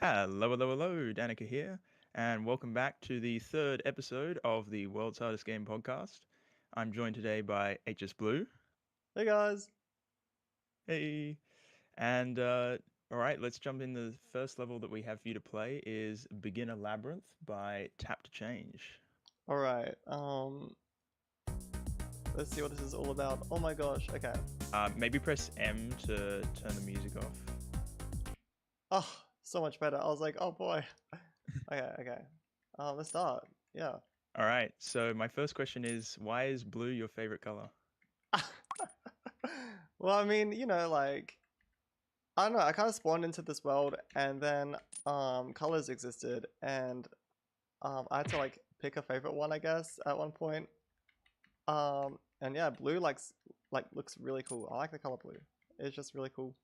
Hello, Danicker here, and welcome back to the third episode of the World's Hardest Game podcast. I'm joined today by HS Blue. Hey guys. Hey, and all right, let's jump in. The first level that we have for you to play is Beginner Labyrinth by Tap to Change. All right. Let's see what this is all about. Oh my gosh. Okay. Maybe press M to turn the music off. Oh, so much better. I was like, oh boy. Okay. Let's start. Yeah. All right, so my first question is, why is blue your favorite color? Well, I mean, like I don't know. I kind of spawned into this world, and then colors existed, and I had to like pick a favorite one, I guess, at one point. And yeah, blue looks really cool. I like the color blue. It's just really cool.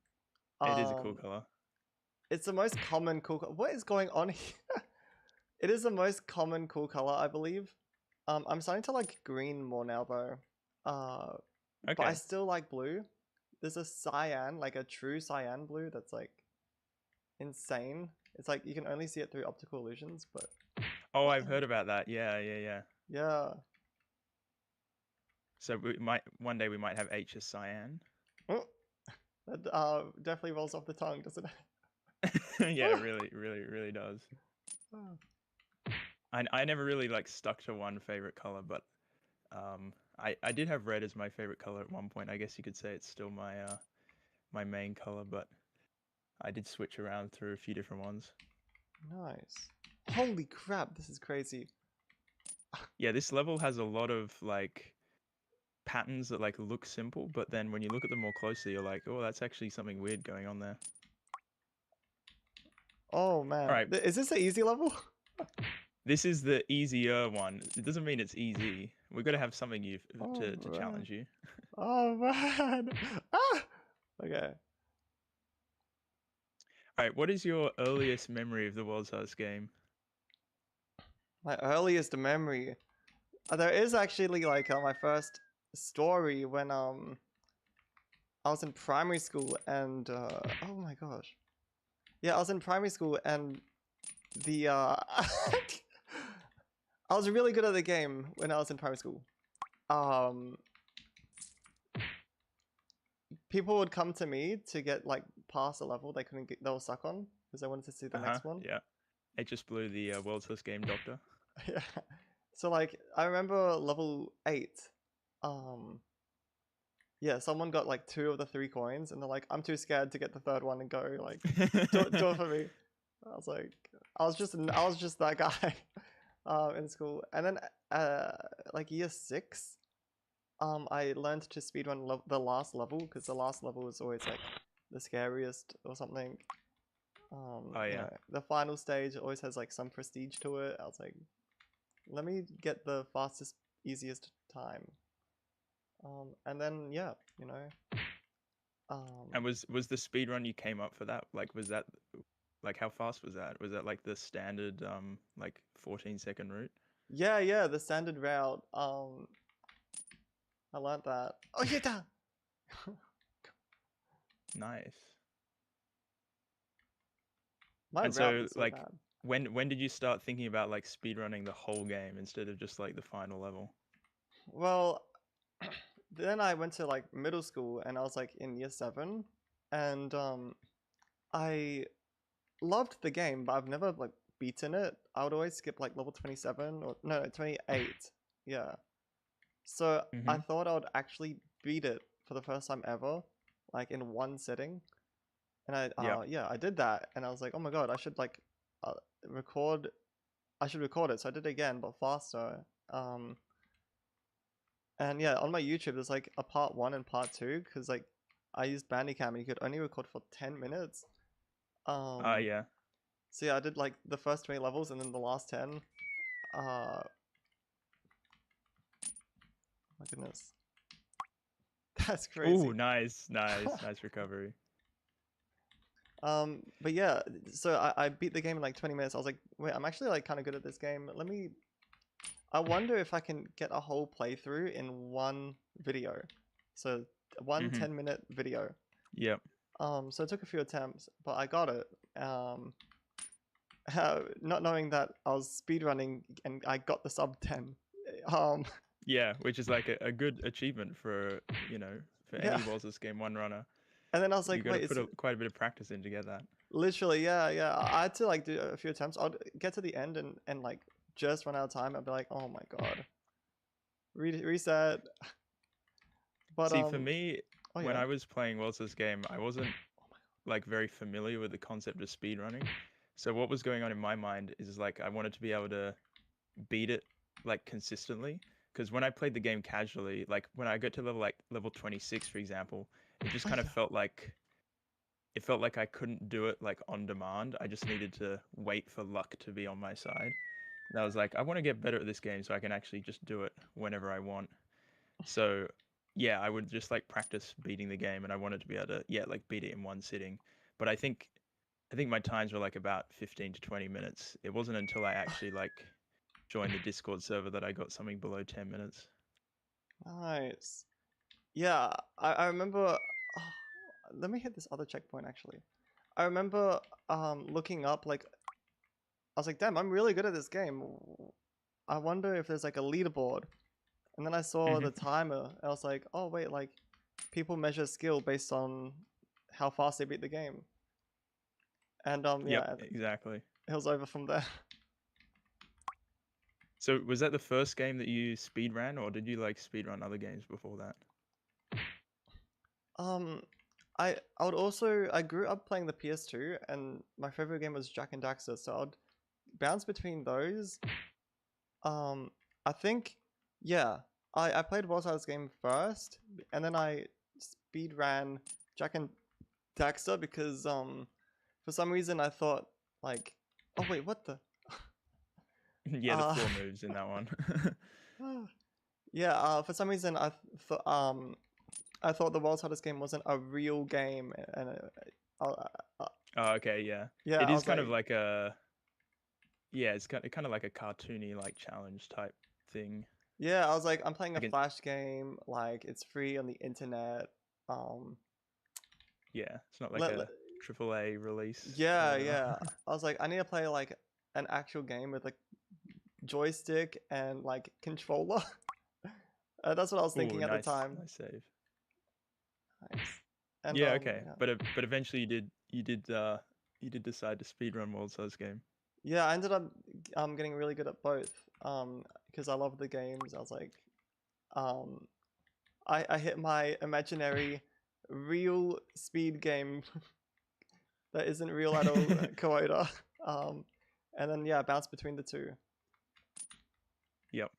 It is a cool Um, color. It's the most common cool color. What is going on here? It is the most common cool color, I believe. I'm starting to like green more now though. But I Okay. still like blue. There's a cyan, like a true cyan blue that's like insane. It's like you can only see it through optical illusions, but Oh, I've heard about that. Yeah. yeah. So we might one day we might have HS Cyan. Oh, that definitely rolls off the tongue, doesn't Yeah, it it? really does. I never really like stuck to one favorite color, but I did have red as my favorite color at one point. I guess you could say it's still my main color, but I did switch around through a few different ones. Nice. Holy crap, this is crazy. Yeah, this level has a lot of like patterns that like look simple, but then when you look at them more closely, you're like, oh, that's actually something weird going on there. Oh All man. right, Is this an easy level? this is the easier one. It doesn't mean it's easy. We've got to have something Oh to man. challenge you. Oh man. Ah! Okay. All right, what is your earliest memory of the world's hardest game? My earliest memory. There is actually like my first story when I was in primary school and oh my gosh. Yeah, I was in primary school and the I was really good at the game when I was in primary school. Um People would come to me to get like past a level they couldn't get, they were stuck on because they wanted to see the Uh-huh, next one. yeah. It just blew the world's hardest game doctor. Yeah. So like I remember level 8. Um yeah, someone got like 2 of the 3 coins and they're like, I'm too scared to get the third one and go, like do it for me. I was like I was just that guy in school. And then like year 6, I learned to speedrun the last level because the last level is always like the scariest or something. Oh yeah. The final stage always has like some prestige to it. I was like, let me get the fastest, easiest time. And then yeah, And um, was the speed run you came up for that? Like was that like how fast was that? Was that like the standard like 14-second route? yeah, the standard route. I learned that. Oh yeah, Nice. my And route so is so like bad. when did you start thinking about like speed running the whole game instead of just like the final level? Well, then I went to like middle school and I was like in year 7, and I loved the game, but I've never like beaten it. I would always skip like level 27 or no 28. Yeah. So I Mm-hmm. thought I would actually beat it for the first time ever, like in one sitting. And Yep. yeah, I did that, and I was like, oh my god, I should like record. I should record it. So I did it again, but faster. And yeah, on my YouTube, there's like a part 1 and part 2 because like I used Bandicam and you could only record for 10 minutes. Um, Yeah. so yeah, I did like the first 20 levels and then the last 10. My goodness, that's Oh, crazy. nice recovery. But yeah, so I beat the game in like 20 minutes. I was like, wait, I'm actually like kind of good at this game. I wonder if I can get a whole playthrough in one video. So one Mm-hmm. 10-minute video. Yep. So it took a few attempts, but I got it. not knowing that I was speedrunning and I got the sub 10. Um, Yeah, which is like a good achievement for for yeah. any Waltz's Game 1 runner. And then I was You like, got to wait, put it's quite a bit of practice in to get that. literally, yeah, yeah. I had to like do a few attempts. I'd get to the end and like just run out of time. I'd be like, oh my god, reset. But See, for me, oh when yeah. I was playing Waltz's Game, I wasn't like very familiar with the concept of speedrunning. So what was going on in my mind is like I wanted to be able to beat it like consistently. Because when I played the game casually, like when I got to level 26, for example, it just Oh kind of yeah. felt like I couldn't do it like on demand. I just needed to wait for luck to be on my side. And I was like, I want to get better at this game so I can actually just do it whenever I want. So yeah, I would just like practice beating the game and I wanted to be able to like beat it in one sitting. But I think my times were like about 15 to 20 minutes. It wasn't until I actually like joined the Discord server that I got something below 10 minutes. Nice. Yeah, I remember. Let me hit this other checkpoint actually. I remember looking up like I was like, damn, I'm really good at this game. I wonder if there's like a leaderboard. And then I saw Hmm. the timer. And I was like, oh wait, like people measure skill based on how fast they beat the game. And Yep, yeah, exactly. it was over from there. So was that the first game that you speed ran, or did you like speed run other games before that? Um, I would also I grew up playing the PS2, and my favorite game was Jack and Daxter, so I'd bounce between those. Um, I think, yeah, I played Warside's game first, and then I speed ran Jack and Daxter because for some reason I thought like, oh wait, what the Yeah, the uh floor moves in that one. yeah, for some reason I thought the World's Hardest Game wasn't a real game, and uh, Oh, okay, yeah. yeah, It I is was kind of like, like a yeah, it's kind of like a cartoony like challenge type thing. yeah, I was like, I'm playing a Like it, Flash game, like it's free on the internet. Um, yeah, it's not like let, a AAA release or yeah, whatever. yeah. I was like, I need to play like an actual game with like joystick and like controller. That's what I was Ooh, thinking at the nice, time. nice save. Nice. And Yeah, okay. yeah. But eventually you did decide to speedrun World Size game. Yeah, I ended up getting really good at both. Because I love the games. I was like, um, I hit my imaginary real speed game that isn't real at all quota. Um, and then yeah, bounce between the two. Yep.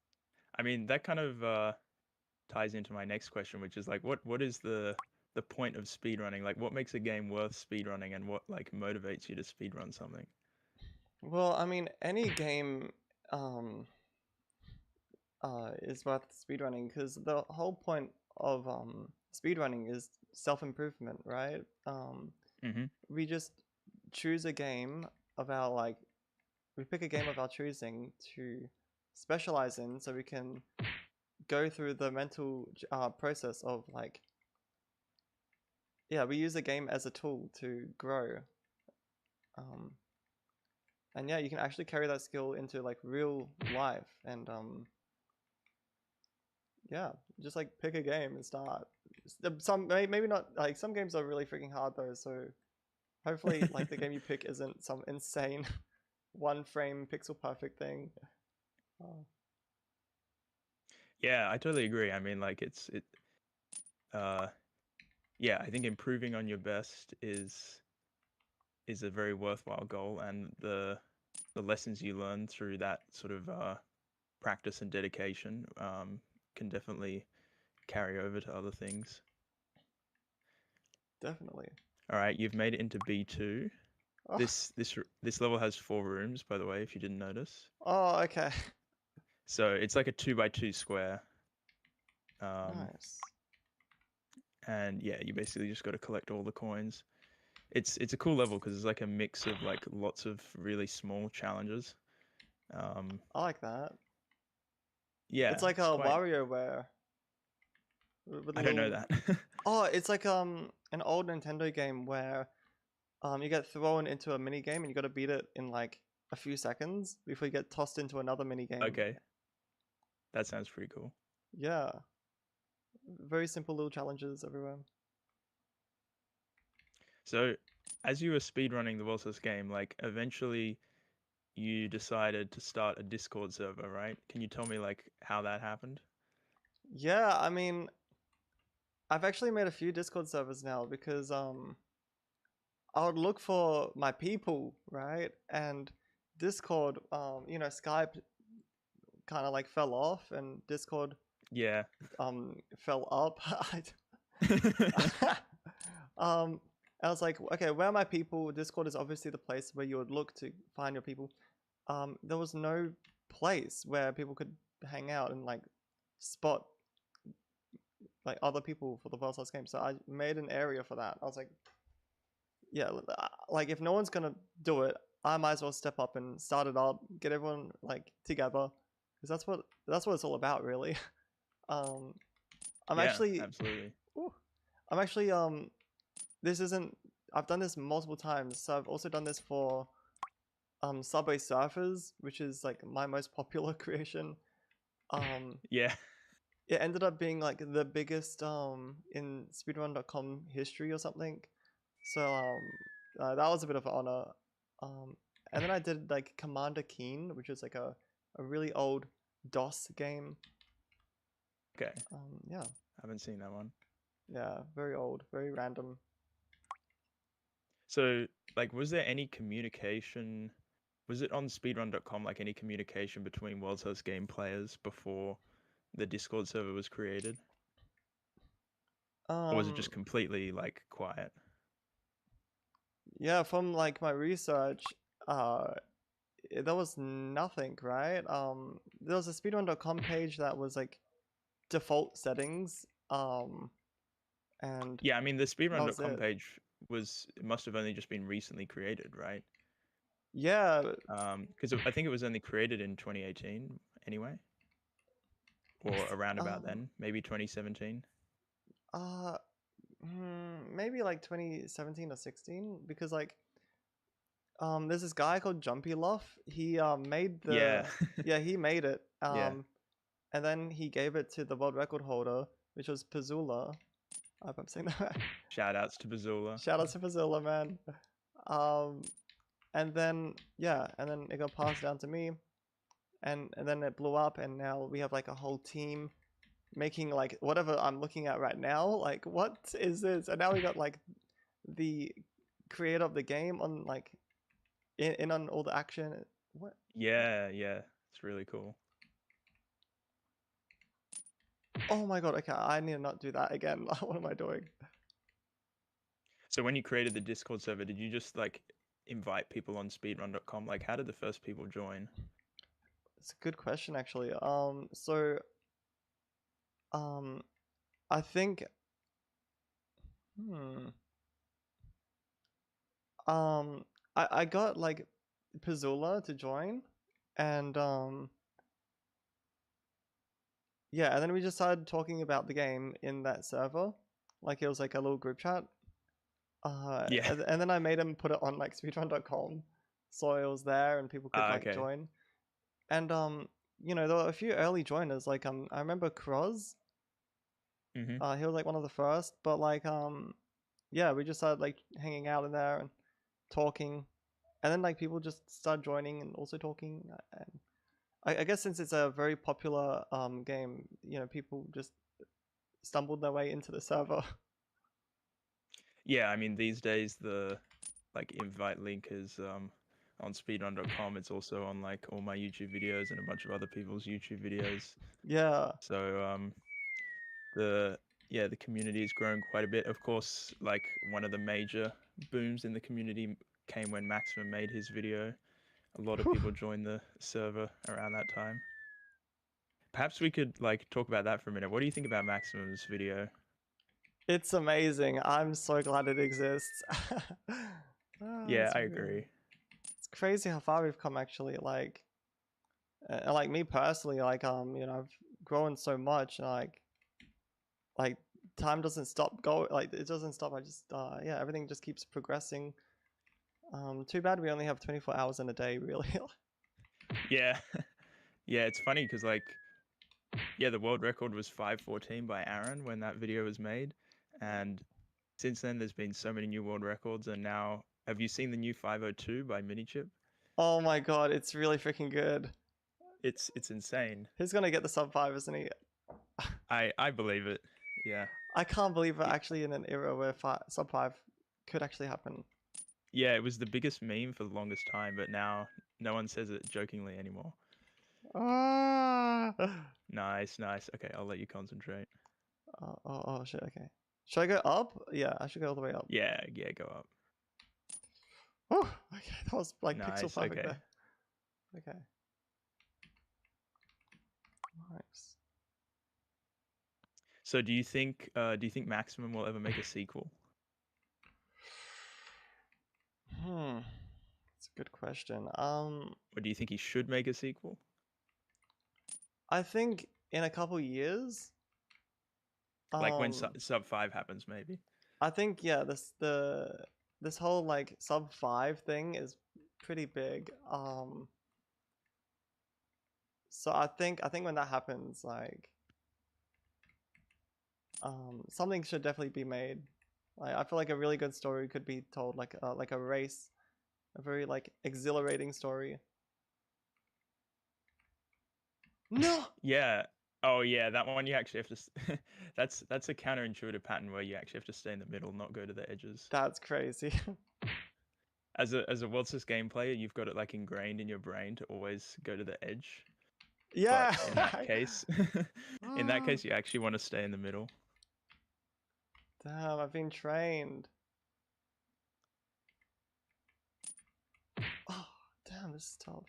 I mean, that kind of ties into my next question, which is like what is the point of speedrunning? Like what makes a game worth speedrunning and what like motivates you to speedrun something? Well, I mean, any game um is worth speedrunning because the whole point of speedrunning is self-improvement, right? Hmm. We just choose a game of our like we pick a game of our choosing to specialize in so we can go through the mental process of like yeah, we use the game as a tool to grow. um and yeah, you can actually carry that skill into like real life. And yeah, just like pick a game and start. Some maybe not, like some games are really freaking hard though, so hopefully like the game you pick isn't some insane one frame pixel perfect thing. Oh, Yeah, I totally agree. I mean, like uh yeah, I think improving on your best is a very worthwhile goal, and the lessons you learn through that sort of practice and dedication can definitely carry over to other things. definitely. All right, you've made it into B2. Oh, This level has 4 rooms, by the way, if you didn't notice. oh, okay. So it's like a 2 by 2 square. Um, Nice. and yeah, you basically just got to collect all the coins. It's a cool level because it's like a mix of like lots of really small challenges. Um, I like that. It's yeah, like it's a quite. WarioWare with a I don't know little. that. Oh, it's like an old Nintendo game where you get thrown into a mini game and you got to beat it in like a few seconds before you get tossed into another mini game. Okay, that sounds pretty cool. Yeah, very simple little challenges everywhere. So, as you were speedrunning the World's game, like eventually you decided to start a Discord server, right? Can you tell me like how that happened? Yeah, I mean, I've actually made a few Discord servers now because I would look for my people, right? And Discord, Skype kind of like fell off and Discord Yeah. fell up. um I was like, okay, where are my people? Discord is obviously the place where you would look to find your people. There was no place where people could hang out and like spot like other people for the Versus game. So I made an area for that. I was like, yeah, like if no one's gonna do it, I might as well step up and start it up, get everyone like together, because that's what it's all about, really. um, I'm Yeah, actually, absolutely. ooh, I'm actually this isn't. I've done this multiple times, so I've also done this for Subway Surfers, which is like my most popular creation. Um, Yeah. it ended up being like the biggest in speedrun.com history or something. So that was a bit of an honor. And then I did like Commander Keen, which is like a really old DOS game. Okay. Yeah, I haven't seen that one. yeah, very old, very random. So, like, was there any communication? Was it on speedrun.com, like any communication between World's game players before the Discord server was created? Or was it just Um, completely like quiet? yeah, from like my research, there was nothing, right? There was a speedrun.com page that was like default settings, and Yeah, I mean the that was speedrun.com it. page must have only just been recently created, right? Yeah, Because I think it was only created in 2018 anyway, or around about um, then, maybe 2017. uh, maybe like 2017 or 16, because like there's this guy called Jumpy Luff. He made Yeah, the yeah, he made it. yeah. And then he gave it to the world record holder, which was Pazula. I hope I'm saying that right. Shout outs to Bazula. Shout out to Pazula, man. Um and then yeah, and then it got passed down to me, and then it blew up, and now we have like a whole team making like whatever I'm looking at right now. Like, what is this? And now we got like the creator of the game on like in on all the action. What? Yeah, yeah. It's really cool. Oh my god! Okay, I need to not do that again. What am I doing? So when you created the Discord server, did you just like invite people on speedrun.com? Like, how did the first people join? It's a good question, actually. Um, I think, hmm, um, I got like Pazula to join, and yeah, and then we just started talking about the game in that server, like it was like a little group chat. Yeah. And then I made him put it on like speedrun.com, so it was there and people could Ah, like okay. join. And there were a few early joiners. Like I remember Croz. Mm-hmm. He was like one of the first, but like yeah, we just started like hanging out in there and talking, and then like people just started joining and also talking. And I guess since it's a very popular game, people just stumbled their way into the server. Yeah, I mean these days the like invite link is on speedrun.com. It's also on like all my YouTube videos and a bunch of other people's YouTube videos. Yeah. So the yeah, the community has grown quite a bit. Of course, like one of the major booms in the community came when Maximum made his video. A lot of people joined the server around that time. Perhaps we could like talk about that for a minute. What do you think about Maximum's video? It's amazing. I'm so glad it exists. Yeah, It's I really, agree. it's crazy how far we've come actually. Like me personally, like I've grown so much, and like time doesn't stop go like it doesn't stop. I just yeah, everything just keeps progressing. Too bad we only have 24 hours in a day, really. Yeah. Yeah, it's funny because like yeah, the world record was 5:14 by Aaron when that video was made, and since then there's been so many new world records, and now have you seen the new 5:02 by Minichip? Oh my god, it's really freaking good. It's insane. He's gonna get the sub 5, isn't he? I believe it. Yeah. I can't believe we're actually in an era where sub 5 could actually happen. Yeah, it was the biggest meme for the longest time, but now no one says it jokingly anymore. Ah! Nice, nice. Okay, I'll let you concentrate. Oh, shit, okay. Should I go up? Yeah, I should go all the way up. Yeah, yeah, go up. Oh, okay, that was like pixel Nice, perfect okay. there. Okay. Nice. So do you think Maximum will ever make a sequel? That's a good question. Or do you think he should make a sequel? I think in a couple years. Like when sub 5 happens, maybe. I think yeah, this whole like sub 5 thing is pretty big. So I think when that happens, like something should definitely be made. Like I feel like a really good story could be told, like a race, a very like exhilarating story. No. Yeah. Oh yeah, that one you actually have to. That's a counterintuitive pattern where you actually have to stay in the middle, not go to the edges. That's crazy. As a World This game player, you've got it like ingrained in your brain to always go to the edge. Yeah. But in that case, you actually want to stay in the middle. Damn, I've been trained. Oh, damn, this is tough.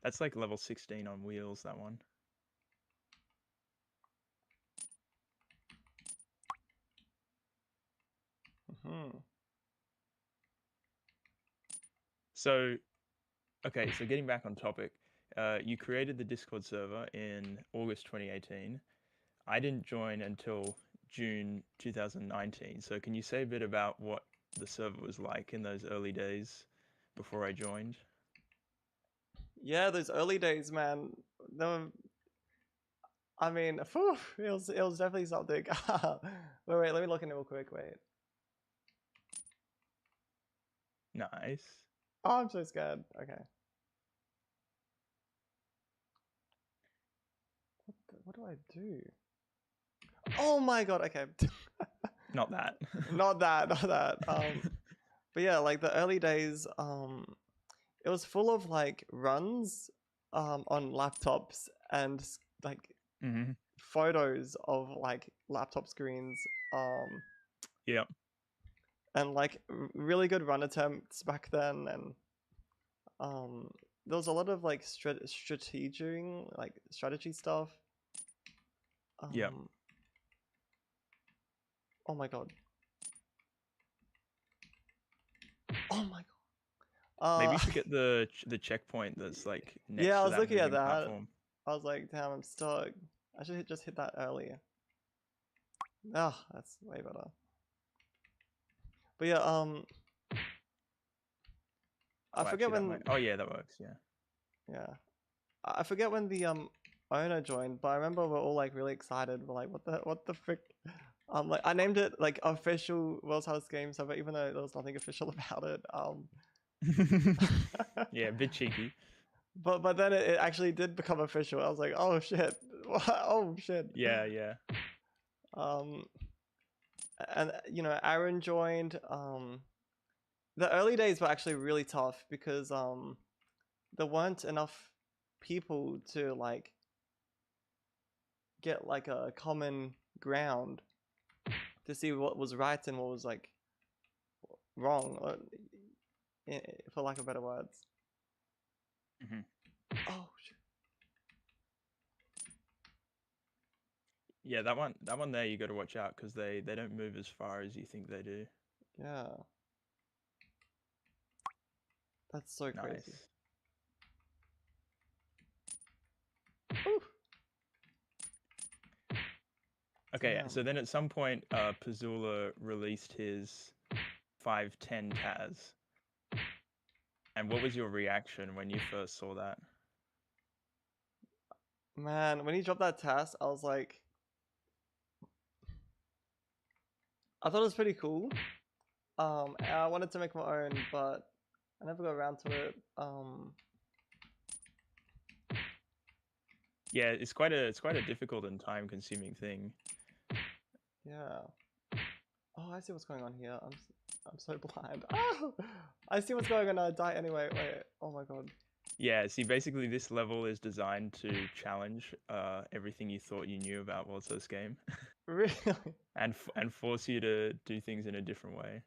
That's like level 16 on wheels, that one. So, okay, so getting back on topic, you created the Discord server in August 2018. I didn't join until June 2019. So can you say a bit about what the server was like in those early days before I joined? Yeah, those early days, man. I mean, phew, it was definitely something. Wait, let me look in it real quick. Wait. Nice. Oh, I'm so scared. Okay. What do I do? Oh my god. Okay. Not that. Not that. Not that. But yeah, like the early days. It was full of like runs, on laptops and like photos of like laptop screens. Yeah. And like really good run attempts back then, and there was a lot of like strategy stuff. Yeah. Oh my god. Oh my god. Maybe you should get the checkpoint that's like next yeah, I to was that looking at moving that. platform. I was like, damn, I'm stuck. I should just hit that earlier. Ah, that's way better. But yeah, I forget when. Oh yeah, that works. Yeah. Yeah, I forget when the owner joined, but I remember we're all like really excited. We're like, what the frick? Like I named it like official World's Hardest Game Server, even though there was nothing official about it. Yeah, a bit cheeky. But then it actually did become official. I was like, oh shit, oh shit. Yeah, yeah. And you know, Aaron joined. The early days were actually really tough because there weren't enough people to like get like a common ground to see what was right and what was like wrong, for lack of better words. Oh shit. Yeah, that one there you got to watch out because they don't move as far as you think they do. Yeah. That's so Nice. crazy. Ooh. Okay, Damn. so then at some point, Pazula released his 510 Taz. And what was your reaction when you first saw that? Man, when he dropped that task, I was like, I thought it was pretty cool. And I wanted to make my own, but I never got around to it. Yeah, it's quite a difficult and time-consuming thing. Yeah. Oh, I see what's going on here. I'm so blind. Oh, I see what's going on. I die anyway. Wait. Oh my god. Yeah, see, basically this level is designed to challenge everything you thought you knew about what's this game, Really? and force you to do things in a different way.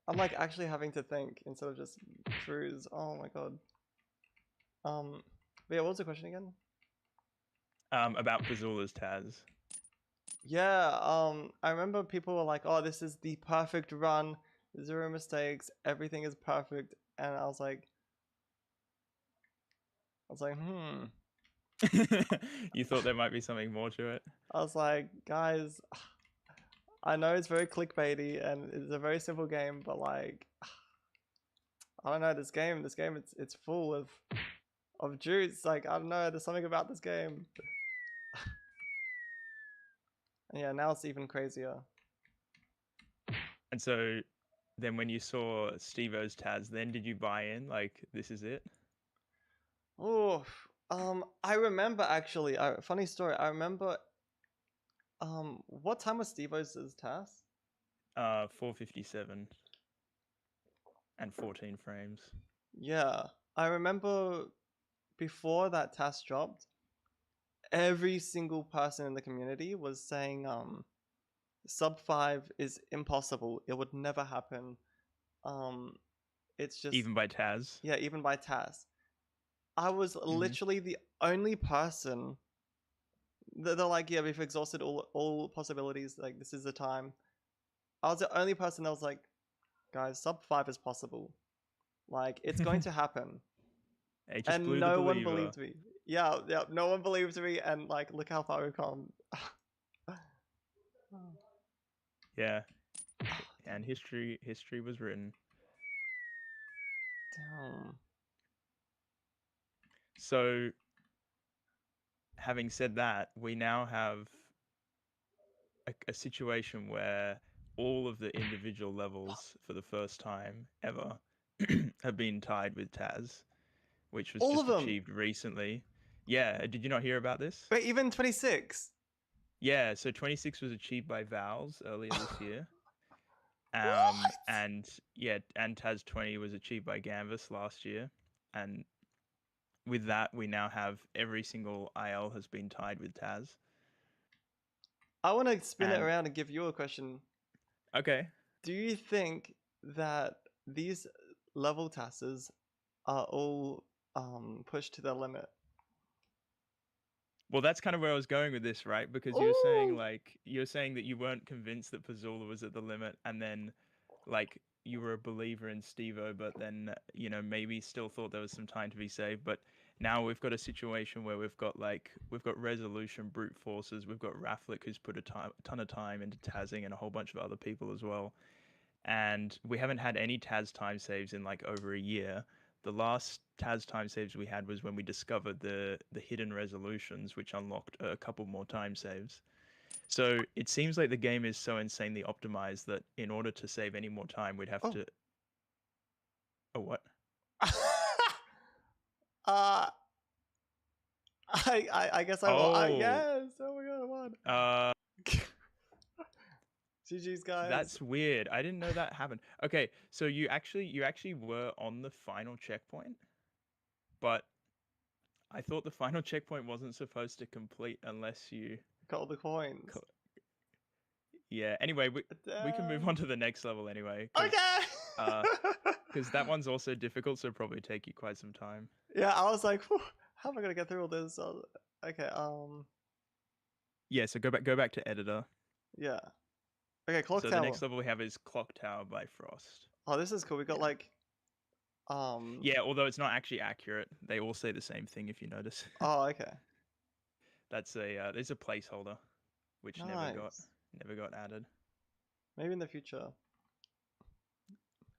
I'm like actually having to think instead of just cruise. Oh my god. But yeah, what was the question again? About Pazula's Taz. Yeah, I remember people were like, "Oh, this is the perfect run, 0 mistakes, everything is perfect," and I was like, You thought there might be something more to it? I was like, guys, I know it's very clickbaity and it's a very simple game, but like, I don't know, this game, it's full of juice. Like, I don't know, there's something about this game. And yeah, now it's even crazier. And so then when you saw Steve-O's Taz, then did you buy in? Like, this is it? Oh, I remember actually, funny story. I remember, what time was Steve-O's task? 457 and 14 frames. Yeah, I remember before that task dropped, every single person in the community was saying, sub 5 is impossible. It would never happen. Um, it's just, Even by Taz? yeah, even by task. I was literally the only person. They're like, yeah, we've exhausted all possibilities. Like, this is the time. I was the only person that was like, guys, sub 5 is possible. Like, it's going to happen. It just And blew the no one believer. believed me. Yeah, yeah, no one believed me. And like, look how far we've come. Yeah. And history was written. Damn. So, having said that, we now have a situation where all of the individual levels for the first time ever have been tied with Taz, which was All of just them. achieved recently. Yeah, did you not hear about this? Wait, even 26. Yeah, so 26 was achieved by Vowels earlier this year. What? And yeah, and Taz 20 was achieved by Canvas last year. And with that, we now have every single IL has been tied with Taz. I want to spin it And around and give you a question. okay, Do you think that these level tasks are all pushed to their limit? well, that's kind of where I was going with this, right? Because Oh, you were saying that you weren't convinced that Pazula was at the limit, and then like you were a believer in Stevo, but then maybe still thought there was some time to be saved. But now we've got a situation where we've got Resolution, Brute Forces, we've got Rafflick who's put a ton of time into Tazzing, and a whole bunch of other people as well. And we haven't had any Taz time saves in like over a year. The last Taz time saves we had was when we discovered the hidden resolutions, which unlocked a couple more time saves. So it seems like the game is so insanely optimized that in order to save any more time, we'd have oh. to. Oh, what? uh, I guess I will. Oh, Yes. Oh my god, I won. uh, GG's, guys. that's weird. I didn't know that happened. Okay, so you actually were on the final checkpoint, but I thought the final checkpoint wasn't supposed to complete unless you. Got all the coins. Yeah. Anyway, we can move Damn. on to the next level anyway, Okay. because that one's also difficult, so it'll probably take you quite some time. Yeah, I was like, "Whew, how am I gonna get through all this?" Okay. Yeah. So go back to editor. Yeah. Okay, clock So the tower. next level we have is Clock Tower by Frost. Oh, this is cool. We got Yeah. like, um. Yeah. Although it's not actually accurate, they all say the same thing if you notice. Oh, okay. There's a placeholder, which never got Nice. never got added. Maybe in the future.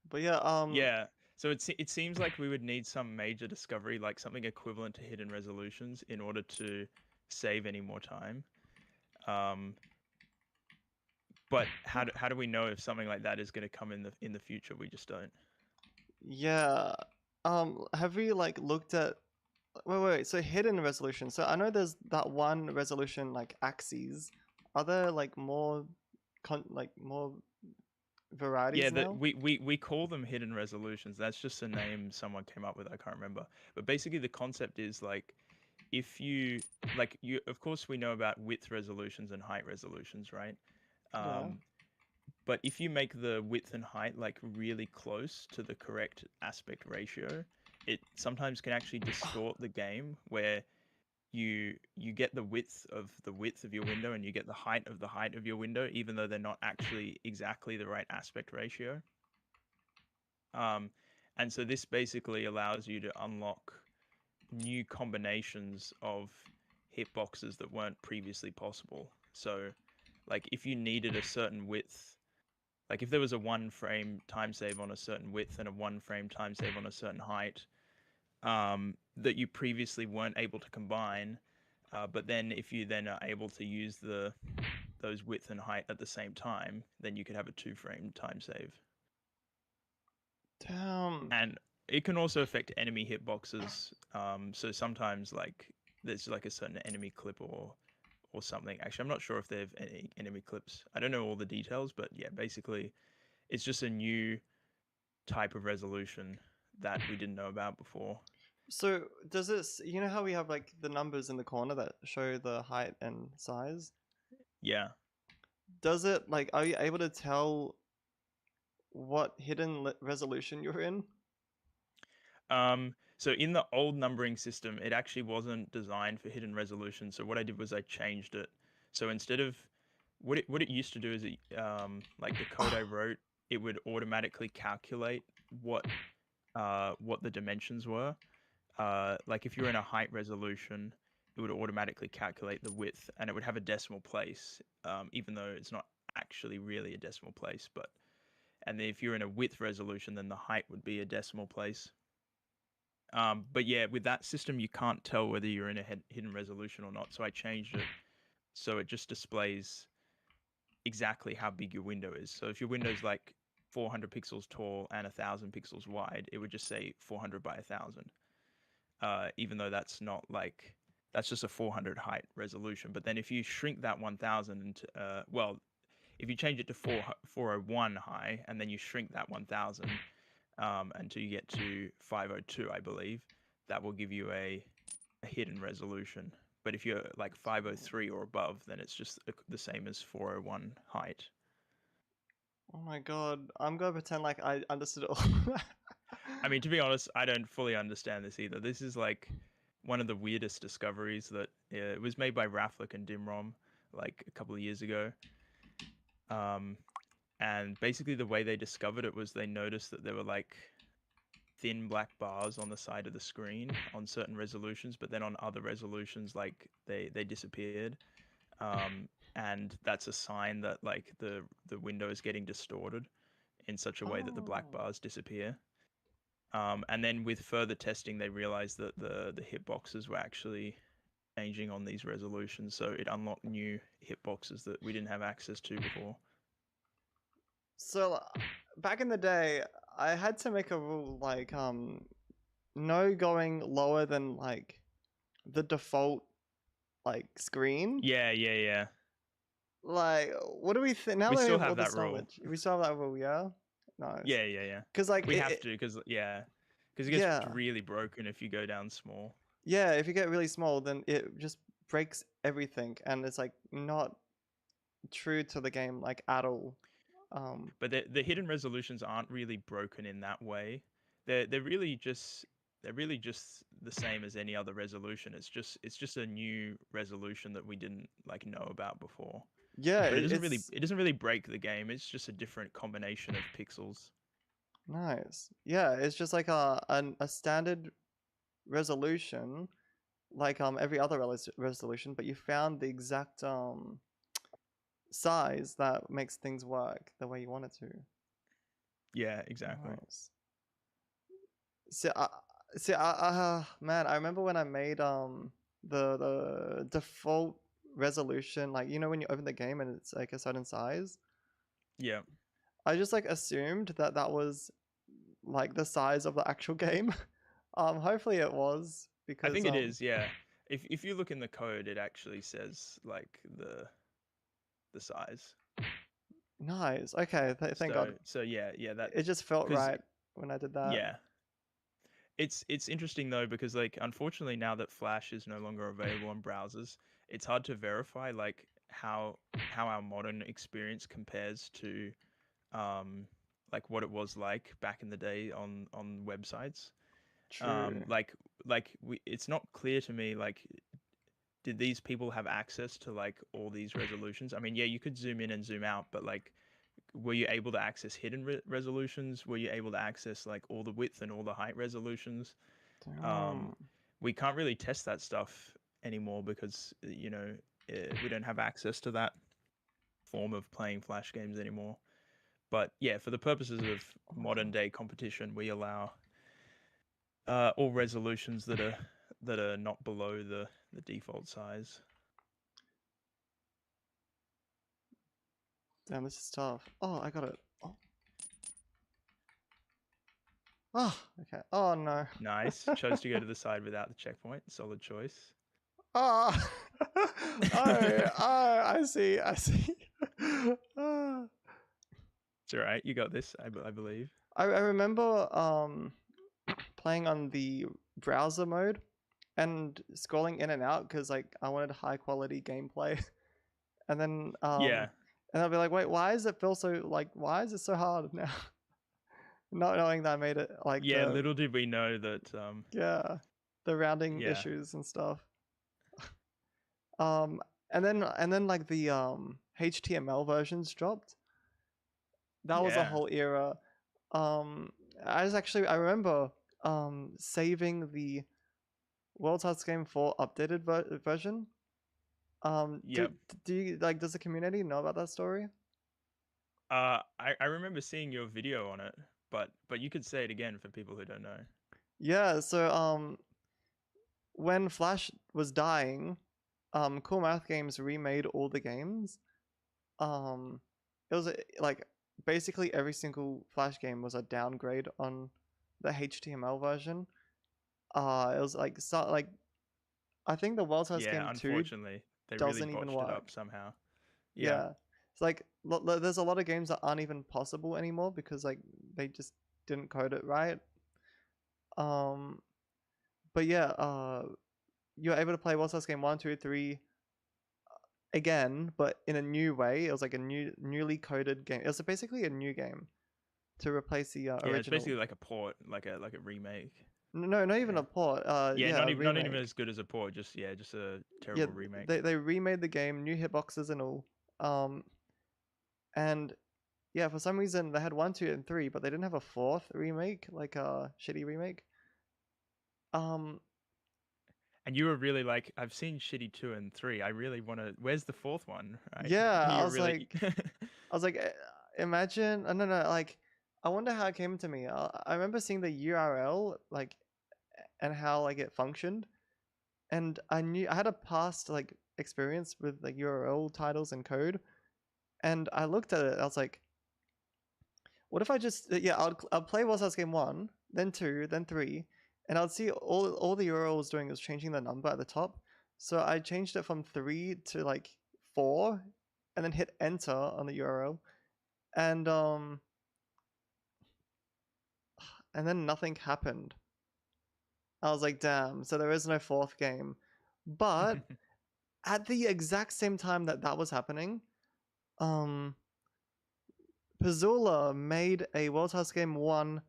But yeah, Yeah. So it seems like we would need some major discovery, like something equivalent to hidden resolutions, in order to save any more time. Um, but how do we know if something like that is going to come in the future? We just don't. yeah. Have we like looked at wait, so hidden resolution. So I know there's that one resolution like axes. Are there like more more Yeah, varieties that now? we call them hidden resolutions. That's just a name someone came up with. I can't remember. But basically, the concept is like if you you of course we know about width resolutions and height resolutions, right? Yeah. Um, but if you make the width and height like really close to the correct aspect ratio, it sometimes can actually distort the game where you get the width of your window and you get the height of your window, even though they're not actually exactly the right aspect ratio. Um, and so this basically allows you to unlock new combinations of hitboxes that weren't previously possible. So, like if you needed a certain width, like if there was a 1 frame time save on a certain width and a 1 frame time save on a certain height, that you previously weren't able to combine, but then if you then are able to use those width and height at the same time, then you could have a 2 frame time save. Damn. And it can also affect enemy hitboxes. So sometimes like there's like a certain enemy clip or something. Actually, I'm not sure if they have any enemy clips. I don't know all the details, but yeah, basically it's just a new type of resolution that we didn't know about before. So does this, you know how we have like the numbers in the corner that show the height and size? Yeah. Does it like, are you able to tell what hidden resolution you're in? So in the old numbering system, it actually wasn't designed for hidden resolution. So what I did was I changed it. So instead of what it used to do is like the code I wrote, it would automatically calculate what the dimensions were. Like if you're in a height resolution, it would automatically calculate the width, and it would have a decimal place, even though it's not actually really a decimal place. And then if you're in a width resolution, then the height would be a decimal place. But yeah, with that system, you can't tell whether you're in a hidden resolution or not. So I changed it so it just displays exactly how big your window is. So if your window is like 400 pixels tall and 1,000 pixels wide, it would just say 400 by 1,000. Even though that's just a 400 height resolution. But then if you shrink that 1,000 into well, if you change it to 401 high and then you shrink that 1,000 until you get to 502, I believe, that will give you a hidden resolution. But if you're like 503 or above, then it's just the same as 401 height. Oh my god, I'm gonna pretend like I understood it all. I mean, to be honest, I don't fully understand this either. This is like one of the weirdest discoveries that it was made by Raflik and Dimrom like a couple of years ago. Um, and basically, the way they discovered it was they noticed that there were like thin black bars on the side of the screen on certain resolutions, but then on other resolutions, like they disappeared. And that's a sign that like the window is getting distorted in such a way that the black Oh. bars disappear. And then with further testing, they realized that the hitboxes were actually changing on these resolutions, so it unlocked new hitboxes that we didn't have access to before. So back in the day, I had to make a rule like no going lower than like the default like screen. Yeah, yeah, yeah. Like, what do we think now We that we still have all have this that rule. knowledge? We still have that rule, yeah. Nice. Yeah, yeah, yeah. Cause like We have to, because yeah, because it gets yeah, really broken if you go down small. yeah. If you get really small, then it just breaks everything, and it's like not true to the game like at all. Um, But the hidden resolutions aren't really broken in that way. They're really just the same as any other resolution. It's just a new resolution that we didn't like know about before. yeah, But it doesn't really it's it doesn't really break the game. It's just a different combination of pixels. nice. Yeah, it's just like a standard resolution, like every other resolution, but you found the exact size that makes things work the way you want it to. Yeah, exactly. Nice. See, man, I remember when I made the default resolution, like you know when you open the game and it's like a certain size. Yeah. I just like assumed that that was like the size of the actual game. Hopefully it was I because think it is, yeah. If you look in the code, it actually says like the size. nice. Okay, thank God. So yeah, yeah, that It just felt because right when I did that. yeah. It's interesting though because like unfortunately now that Flash is no longer available on browsers, it's hard to verify like how our modern experience compares to um like what it was like back in the day on websites. True. Like it's not clear to me like did these people have access to like all these resolutions? I mean, yeah, you could zoom in and zoom out, but like were you able to access hidden resolutions? Were you able to access like all the width and all the height resolutions? Um, Damn. we can't really test that stuff anymore because we don't have access to that form of playing Flash games anymore. But yeah, for the purposes of Oh my modern God. day competition, we allow all resolutions that are not below the default size. Damn, this is tough. Oh, I got it. Oh. Oh, okay. Oh no. Nice. Chose to go to the side without the checkpoint. Solid choice. Oh. Oh, oh, I see. I see. Ah. It's all right. You got this. I believe. I remember playing on the browser mode and scrolling in and out because like I wanted high quality gameplay. And then Yeah. I'll be like, wait, why is it feel so like why is it so hard now? Not knowing that I made it like Yeah. Little did we know that. yeah, the rounding Yeah. issues and stuff. Um and then like the HTML versions dropped. That was a Yeah. whole era. Um I remember saving the World Hearts game for updated version. Do Yep. do you like does the community know about that story? I remember seeing your video on it, but you could say it again for people who don't know. Yeah, so when Flash was dying, Cool Math Games remade all the games. It was like basically every single Flash game was a downgrade on the HTML version. It was like so like I think the World Test Yeah. game 2 Unfortunately, they really doesn't even botched it work. up somehow. Yeah. Yeah. It's like there's a lot of games that aren't even possible anymore because like they just didn't code it right. Um but yeah, you're able to play World Test game 1, 2, 3 again, but in a new way. It was like a newly coded game. It was basically a new game to replace the Yeah. It's basically original. like a port, like a remake. No, not even Yeah. a port. Yeah. Yeah, a Not even remake. as good as a port. Just a Yeah, terrible remake. they remade the game, new hitboxes and all. Um, and yeah, for some reason they had 1, 2, and 3, but they didn't have a fourth remake, like a shitty remake. Um, And you were really like, I've seen Shitty 2 and 3. I really want to. Where's the fourth one? Right? yeah, You were really. I was like, imagine. No, no, like, I wonder how it came to me. I remember seeing the URL, like, and how like it functioned, and I knew I had a past like experience with like URL titles and code, and I looked at it. I was like, what if I just yeah, I'll play What's House Game 1, then 2, then 3, and I'll see all the URL was doing was changing the number at the top. So I changed it from 3 to like 4, and then hit enter on the URL, and then nothing happened. I was like, damn. So there is no fourth game, but at the exact same time that that was happening, um, Pazula made a World House Game 1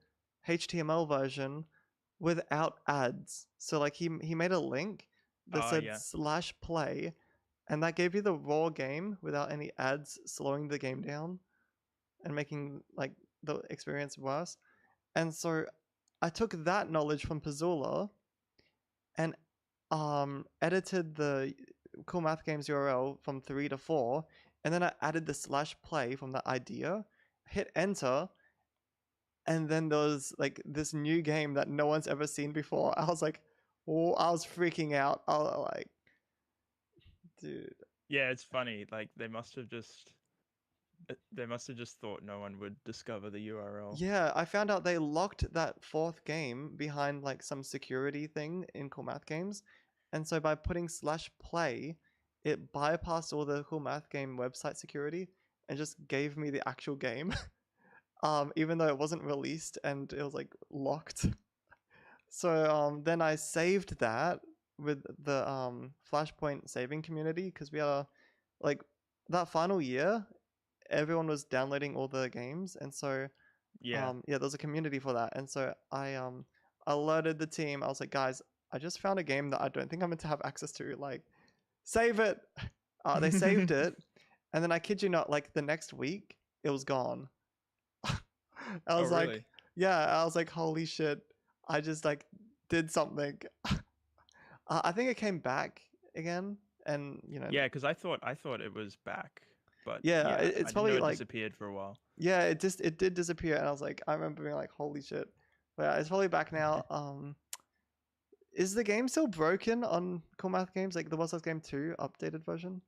HTML version without ads. So like he made a link that Oh said yeah. slash play, and that gave you the raw game without any ads slowing the game down and making like the experience worse. And so I took that knowledge from Pazula and edited the Cool Math Games URL from 3 to 4, and then I added the slash play from that idea, hit enter, and then there was like this new game that no one's ever seen before. I was like, oh, I was freaking out. I was like, dude. Yeah, it's funny. Like they must have just thought no one would discover the URL. Yeah, I found out they locked that fourth game behind like some security thing in Cool Math Games. And so by putting /play, it bypassed all the Cool Math Game website security and just gave me the actual game. Even though it wasn't released and it was like locked. So then I saved that with the Flashpoint saving community because we are like that final year, everyone was downloading all the games, and so Yeah. yeah, there's a community for that, and so I alerted the team. I was like, guys, I just found a game that I don't think I'm meant to have access to. Like, save it. They saved it, and then I kid you not, like the next week, it was gone. I Oh, was like, really? yeah, I was like, holy shit, I just like did something. I think it came back again, and you know, Yeah, because I thought it was back, but yeah, yeah, I it's didn't know probably it like, disappeared for a while. yeah, it did disappear, and I was like, I remember being like, holy shit. But yeah, it's probably back now. Is the game still broken on Cool Math Games, like the What's This Game 2 updated version?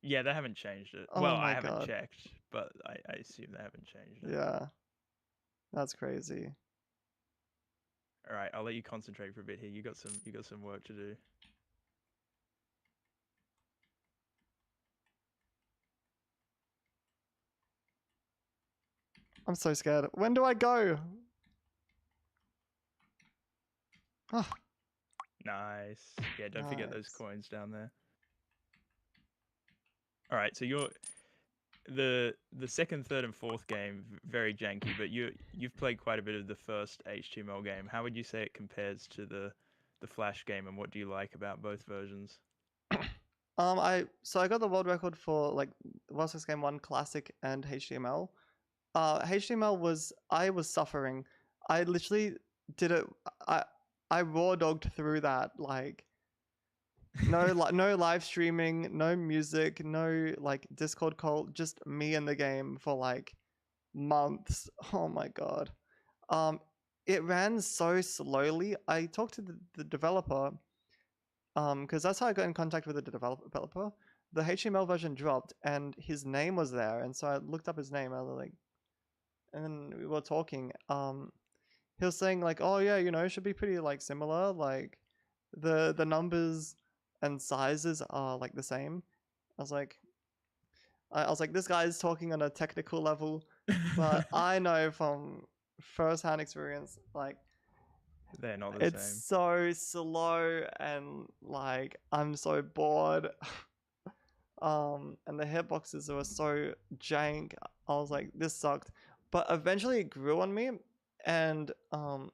Yeah, they haven't changed it. Oh Well, I my haven't god. checked, but I assume they haven't changed it. Yeah, that's crazy. All right, I'll let you concentrate for a bit here. You got some work to do. I'm so scared. When do I go? Oh, Nice. Yeah, don't forget those nice. coins down there. All right, so the second, third, and fourth game very janky, but you've played quite a bit of the first HTML game. How would you say it compares to the Flash game, and what do you like about both versions? I got the world record for like What's This Game 1 Classic and HTML. HTML was, I was suffering. I literally did it. I I raw dogged through that, like no no live streaming, no music, no like Discord call, just me in the game for like months. Oh my god. Um, it ran so slowly. I talked to the developer, because that's how I got in contact with the developer. The HTML version dropped, and his name was there, and so I looked up his name. I was like, and then we were talking. He was saying like, oh yeah, you know, it should be pretty like similar. Like, the numbers and sizes are like the same. I was like, I was like, this guy is talking on a technical level, but I know from first-hand experience, like They're not the it's same. so slow and like I'm so bored. And the hitboxes were so jank. I was like, this sucked. But eventually it grew on me, and I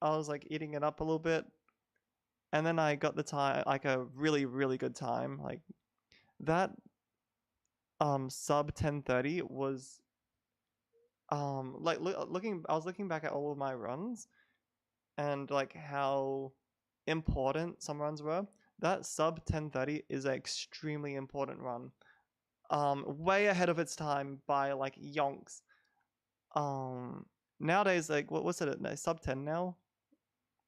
was like eating it up a little bit, and then I got the time, like a really really good time. Like that sub 1030 was like looking. I was looking back at all of my runs and like how important some runs were. That sub 1030 is an extremely important run. Way ahead of its time by like yonks. Nowadays, like what's it at? Sub 10 now?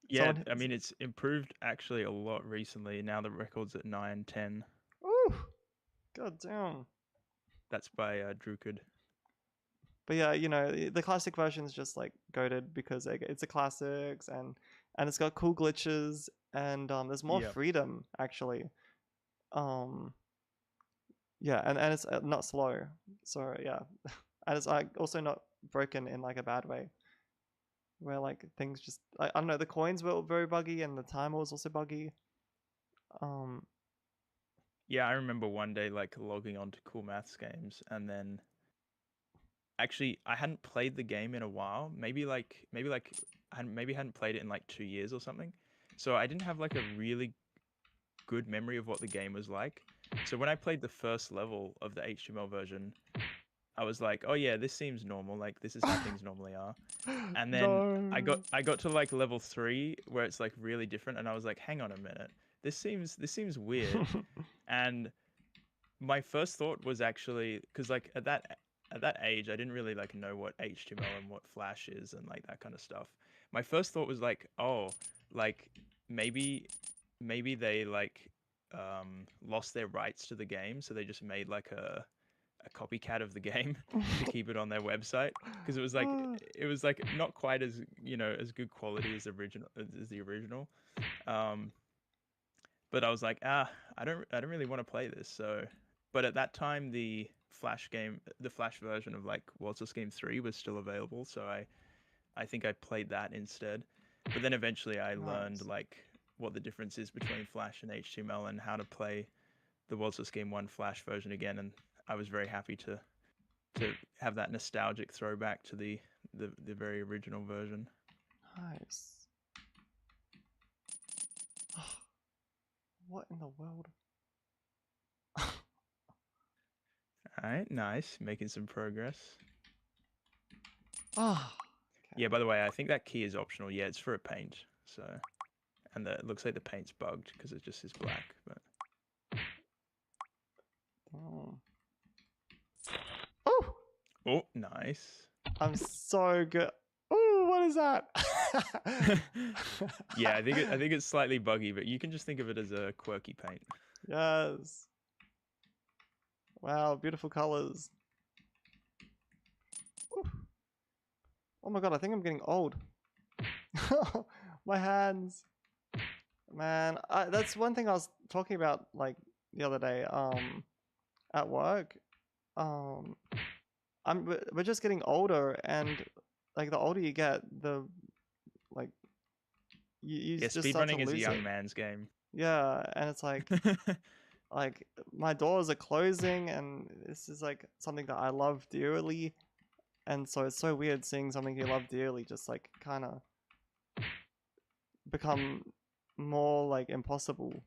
Yeah, Someone, I mean it's improved actually a lot recently. Now the record's at 9:10. ooh, god damn. That's by Drukid. But yeah, you know, the classic version is just like goaded because it's a classics, and it's got cool glitches, and there's more Yeah. freedom actually. Um, yeah, and it's not slow. So yeah, and it's like also not broken in like a bad way, where like things just I don't know, the coins were very buggy and the timer was also buggy. Um, Yeah, I remember one day like logging on to Cool Maths games and then actually I hadn't played the game in a while. Maybe like I hadn't played it in like 2 years or something. So I didn't have like a really good memory of what the game was like. So when I played the first level of the HTML version, I was like, "Oh yeah, this seems normal. Like this is how things normally are." And then I got no. I got to like level 3 where it's like really different and I was like, "Hang on a minute. This seems weird." And my first thought was actually because like at that age, I didn't really like know what HTML and what Flash is and like that kind of stuff. My first thought was like, oh, like maybe they like lost their rights to the game, so they just made like a copycat of the game to keep it on their website, because it was like not quite as, you know, as good quality as the original. Um, but I was like, I don't really want to play this. So, but at that time, the Flash version of like Waltz Game 3 was still available. So I think I played that instead. But then eventually I learned Nice. like what the difference is between Flash and HTML and how to play the Waltz Game 1 Flash version again. And I was very happy to have that nostalgic throwback to the very original version. Nice. What in the world? All right, nice, making some progress. Ah. Yeah, by the way, I think that key is optional. Yeah, it's for a paint. So, and it looks like the paint's bugged because it just is black. But Oh. Oh, oh, nice. I'm so good. Oh, what is that? Yeah, I think it's slightly buggy, but you can just think of it as a quirky paint. Yes. Wow, beautiful colors. Oh my god, I think I'm getting old. My hands. Man, that's one thing I was talking about like the other day at work. Um we're just getting older, and like the older you get, the like you Yeah, just start to speedrunning is a lose young it. man's game. Yeah, and it's like my doors are closing, and this is like something that I love dearly, and so it's so weird seeing something you love dearly just like kind of become more like impossible.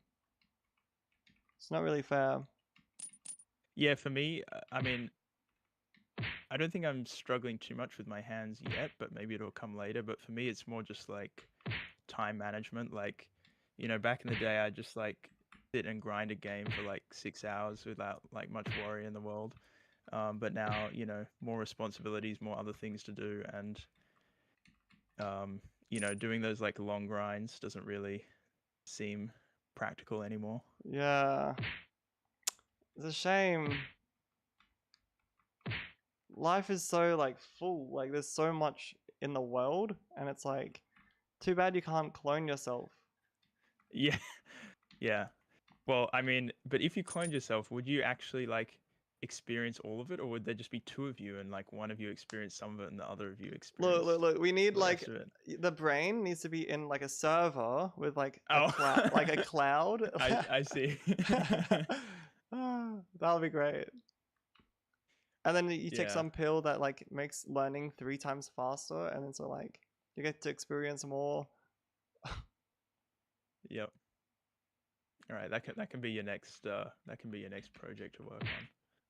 It's not really fair. Yeah, for me, I mean, I don't think I'm struggling too much with my hands yet, but maybe it'll come later. But for me, it's more just like time management. Like, you know, back in the day, I just like sit and grind a game for like 6 hours without like much worry in the world. But now, you know, more responsibilities, more other things to do, and you know, doing those like long grinds doesn't really seem practical anymore. Yeah, it's a shame. Life is so like full. Like there's so much in the world, and it's like too bad you can't clone yourself. Yeah, yeah. Well, I mean, but if you cloned yourself, would you actually like experience all of it, or would there just be two of you and like one of you experience some of it and the other of you Look, look, experience look. We need the like rest of it? the brain needs to be in like a server with like a Oh, cloud, like a cloud. I see. That'll be great. And then you take Yeah. some pill that like makes learning 3 times faster, and then so like you get to experience more. Yep. All right. That can be your next that can be your next project to work on.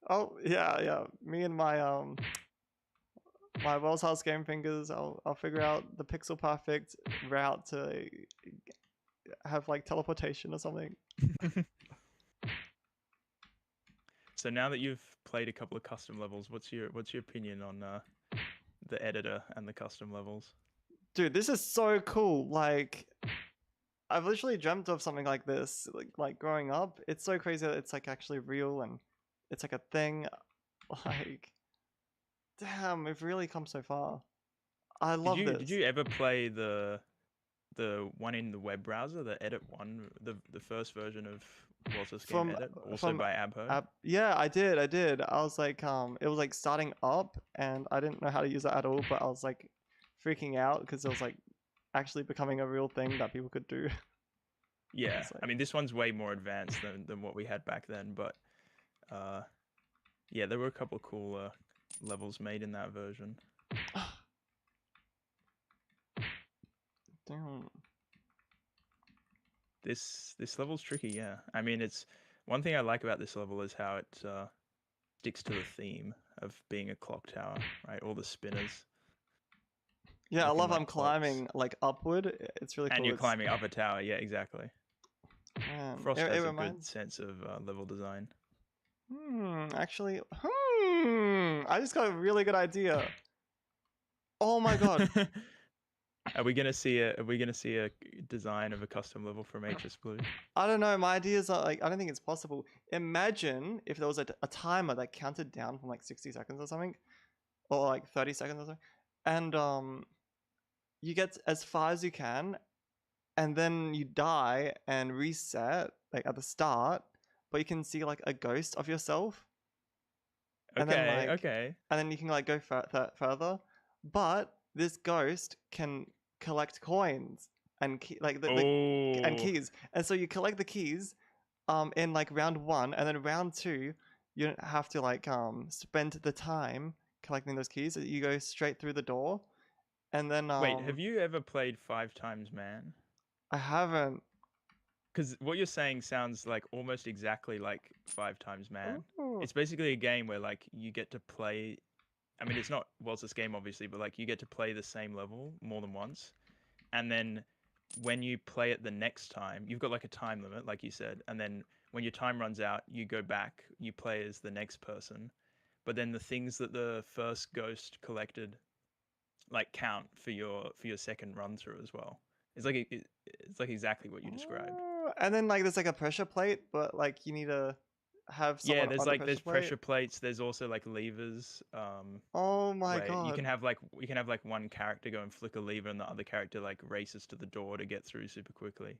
Oh yeah, yeah. Me and my Wells House game fingers. I'll figure out the pixel perfect route to have like teleportation or something. So now that you've played a couple of custom levels, what's your opinion on the editor and the custom levels? Dude, this is so cool. Like I've literally dreamt of something like this, like growing up. It's so crazy that it's like actually real and it's like a thing. Like, damn, we've really come so far. I love Did this. you ever play the one in the web browser, the Edit one, the first version of Walter's Game From Edit, also from by Abho? yeah, I did. I was like, it was like starting up, and I didn't know how to use it at all. But I was like freaking out because it was like actually becoming a real thing that people could do. Yeah, It's I like, mean this one's way more advanced than what we had back then, but uh, yeah, there were a couple of cool levels made in that version. damn. This level's tricky, yeah. I mean, it's one thing I like about this level is how it sticks to the theme of being a clock tower, right? All the spinners Yeah, I looking love like I'm clocks, climbing like upward. It's really and cool. you're It's climbing up a tower. Yeah, exactly. man, Frost it has a good reminds. sense of level design. Actually, I just got a really good idea. Oh my god. Are we gonna see a design of a custom level from HS Blue? I don't know. My ideas are like, I don't think it's possible. Imagine if there was a timer that counted down from like 60 seconds or something, or like 30 seconds or something, and you get as far as you can, and then you die and reset like at the start, but you can see like a ghost of yourself, and then Okay, like, okay. and then you can like go further, but this ghost can collect coins and like and Oh, keys, and so you collect the keys in like round 1, and then round 2 you don't have to like spend the time collecting those keys. You go straight through the door, and then wait, have you ever played Five Times Man? I haven't. Because what you're saying sounds like almost exactly like Five Times Man. Ooh. It's basically a game where like you get to play. I mean, it's not Waltz's game obviously, but like you get to play the same level more than once, and then when you play it the next time, you've got like a time limit, like you said, and then when your time runs out, you go back, you play as the next person, but then the things that the first ghost collected like count for your second run through as well. It's like exactly what you described. And then like there's like a pressure plate, but like you need to have Yeah, someone on the there's pressure plate. pressure plates. There's also like levers, Oh my where god. you can have like one character go and flick a lever, and the other character like races to the door to get through super quickly.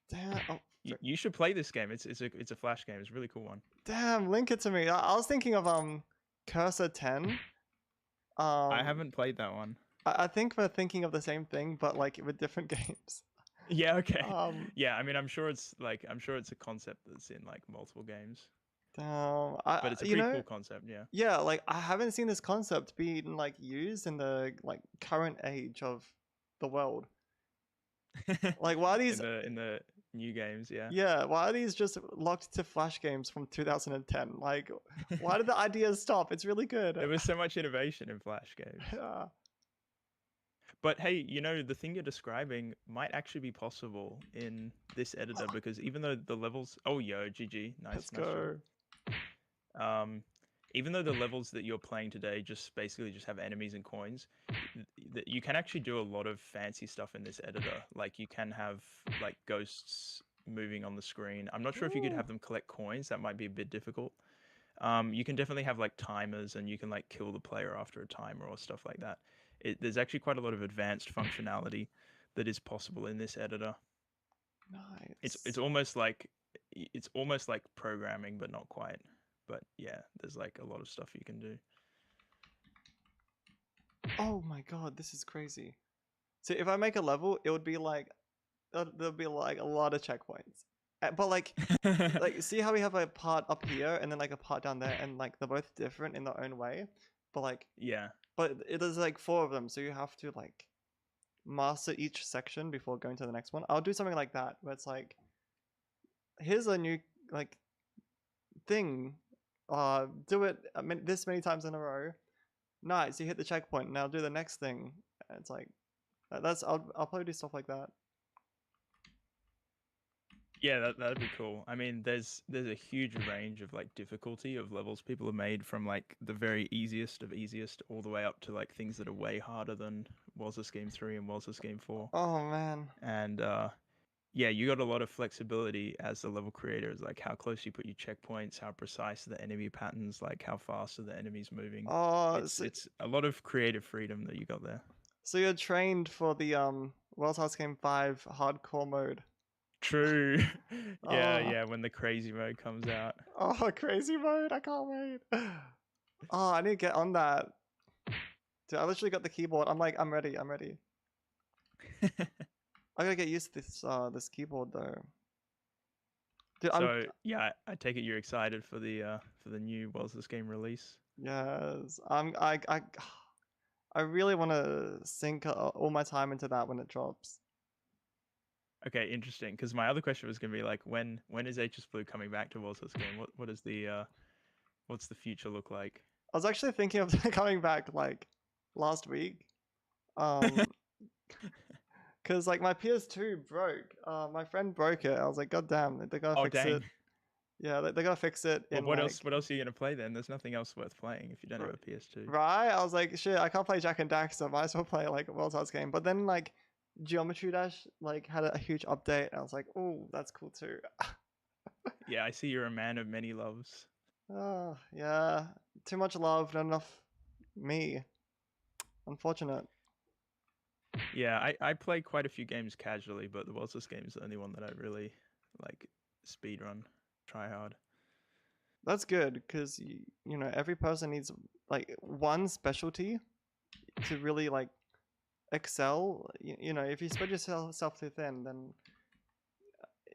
Damn. Oh, You should play this game. It's a flash game. It's a really cool one. damn. Link it to me. I was thinking of Cursor 10. I Um, haven't played that one. I think we're thinking of the same thing, but like with different games. Yeah, okay. Um, Yeah, I mean, I'm sure it's a concept that's in like multiple games, damn. but it's a You pretty know, cool concept. Yeah. yeah, like I haven't seen this concept being like used in the like current age of the world. Like, why are these? In the new games, yeah. Yeah, why are these just locked to Flash games from 2010? Like, why did the ideas stop? It's really good. There was so much innovation in flash games. Yeah, But hey, you know, the thing you're describing might actually be possible in this editor because even though the levels, oh yo, GG, let's nice job. go. Um, even though the levels that you're playing today just basically just have enemies and coins, you can actually do a lot of fancy stuff in this editor. Like you can have like ghosts moving on the screen. I'm not sure if you could Ooh, have them collect coins. That might be a bit difficult. You can definitely have like timers, and you can like kill the player after a timer or stuff like that. There's actually quite a lot of advanced functionality that is possible in this editor. nice. It's almost like programming, but not quite. But yeah, there's like a lot of stuff you can do. Oh my god, this is crazy. So if I make a level, it would be like there'll be like a lot of checkpoints. But like see how we have a part up here and then like a part down there, and like they're both different in their own way. But like, Yeah. there's like 4 of them, so you have to like master each section before going to the next one. I'll do something like that where it's like, here's a new like thing. Do it this many times in a row. Nice, you hit the checkpoint. Now do the next thing. It's like that's I'll probably do stuff like that. Yeah, that'd be cool. I mean, there's a huge range of like difficulty of levels people have made from like the very easiest of easiest all the way up to like things that are way harder than Was This Game 3 and Was This Game 4. Oh man. And yeah, you got a lot of flexibility as the level creator. Is like how close you put your checkpoints, how precise are the enemy patterns, like how fast are the enemies moving. Oh, so, It's a lot of creative freedom that you got there. so you're trained for the World's House Game 5 hardcore mode. True. Yeah, Oh, yeah, when the crazy mode comes out. oh, crazy mode! I can't wait. Oh, I need to get on that. Dude, I literally got the keyboard. I'm like, I'm ready. I'm ready. I gotta get used to this keyboard though. Dude, So yeah, I take it you're excited for the new Was This Game release. yes. I really want to sink all my time into that when it drops. Okay, interesting. Because my other question was gonna be like, when is HS Blue coming back to Was This Game? What is the what's the future look like? I was actually thinking of coming back like last week. Um, cause like my PS2 broke. My friend broke it. I was like, God damn, they gotta Oh fix it. dang. Yeah, they gotta fix it Well, in like what else are you gonna play then? There's nothing else worth playing if you don't have r- a PS2. right. I was like, shit, I can't play Jack and Daxter. Might as well play like a World's Hearts game. But then like Geometry Dash like had a huge update, and I was like, oh, that's cool too. Yeah, I see you're a man of many loves. Oh yeah, too much love, not enough me. Unfortunate. Yeah, I play quite a few games casually, but the World's game is the only one that I really like speed run, try hard. That's good because you know every person needs like one specialty to really like excel. You know, if you spread yourself too thin, then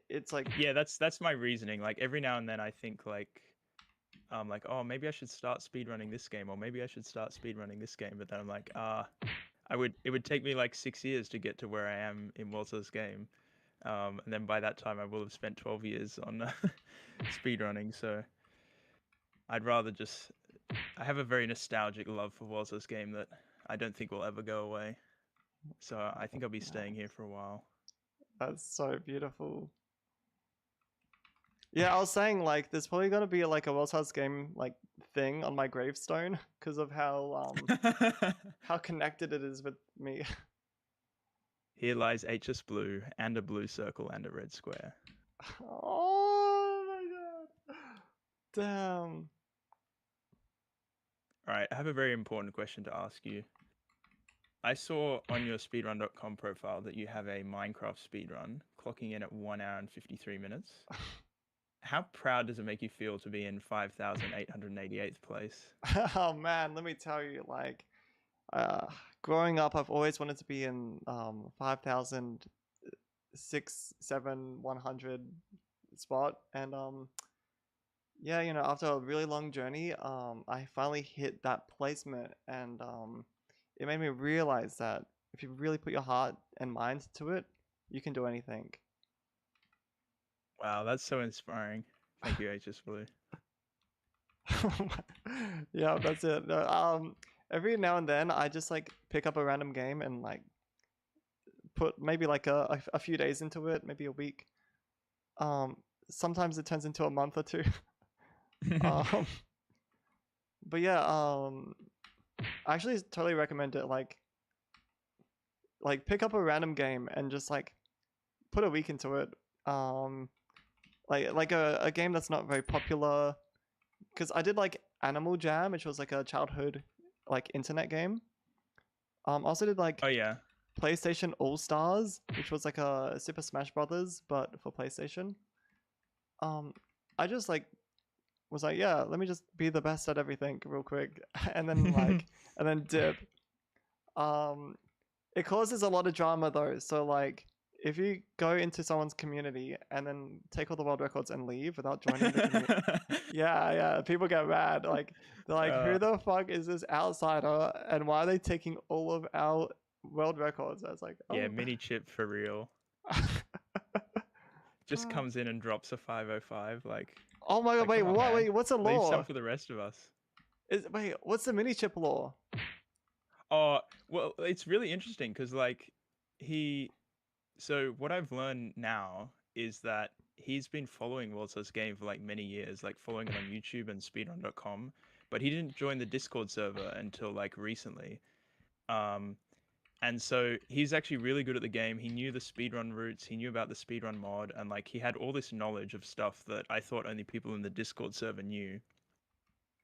it's like Yeah, that's my reasoning. Like every now and then I think like, oh, maybe I should start speedrunning this game, or maybe I should start speedrunning this game, but then I'm like, it would take me like 6 years to get to where I am in Walter's game. And then by that time I will have spent 12 years on speedrunning, so I'd rather just I have a very nostalgic love for Walter's game that I don't think will ever go away. So I think I'll be staying here for a while. that's so beautiful. Yeah, I was saying like there's probably gonna be like a World's Hearts game like thing on my gravestone because of how connected it is with me. Here lies HS Blue and a blue circle and a red square. Oh my god. Damn. All right, I have a very important question to ask you. I saw on your speedrun.com profile that you have a Minecraft speedrun clocking in at 1 hour and 53 minutes. How proud does it make you feel to be in 5,888th place? Oh man, let me tell you, like, uh, growing up, I've always wanted to be in 5,000, 6, 7, 100 spot, and yeah, you know, after a really long journey, I finally hit that placement, and it made me realize that if you really put your heart and mind to it, you can do anything. Wow, that's so inspiring. Thank you, HS Blue. Yeah, that's it. No, every now and then I just like pick up a random game and like put maybe like a few days into it, maybe a week. Um, Sometimes it turns into a month or two. Um, but yeah, I actually totally recommend it. Like pick up a random game and just like put a week into it. Um, like a game that's not very popular. Because I did like Animal Jam, which was like a childhood like internet game. I also did like Oh yeah. PlayStation All Stars, which was like a Super Smash Brothers, but for PlayStation. Um, I just like was like, yeah, let me just be the best at everything real quick, and then and then dip. Um, it causes a lot of drama though. So like, if you go into someone's community and then take all the world records and leave without joining the community, yeah, people get mad. Like they're like, uh, who the fuck is this outsider, and why are they taking all of our world records? I was like, yeah, oh. mini chip for real. Just comes in and drops a 505. Oh my god! Like Wait, come on, what? man. Wait, what's the Leave some law? for the rest of us. Wait, what's the mini chip law? Oh, well, it's really interesting because he so what I've learned now is that he's been following Walter's game for like many years, like following it on YouTube and speedrun.com, but he didn't join the Discord server until like recently. Um, and so he's actually really good at the game. He knew the speedrun routes, he knew about the speedrun mod, and like he had all this knowledge of stuff that I thought only people in the Discord server knew.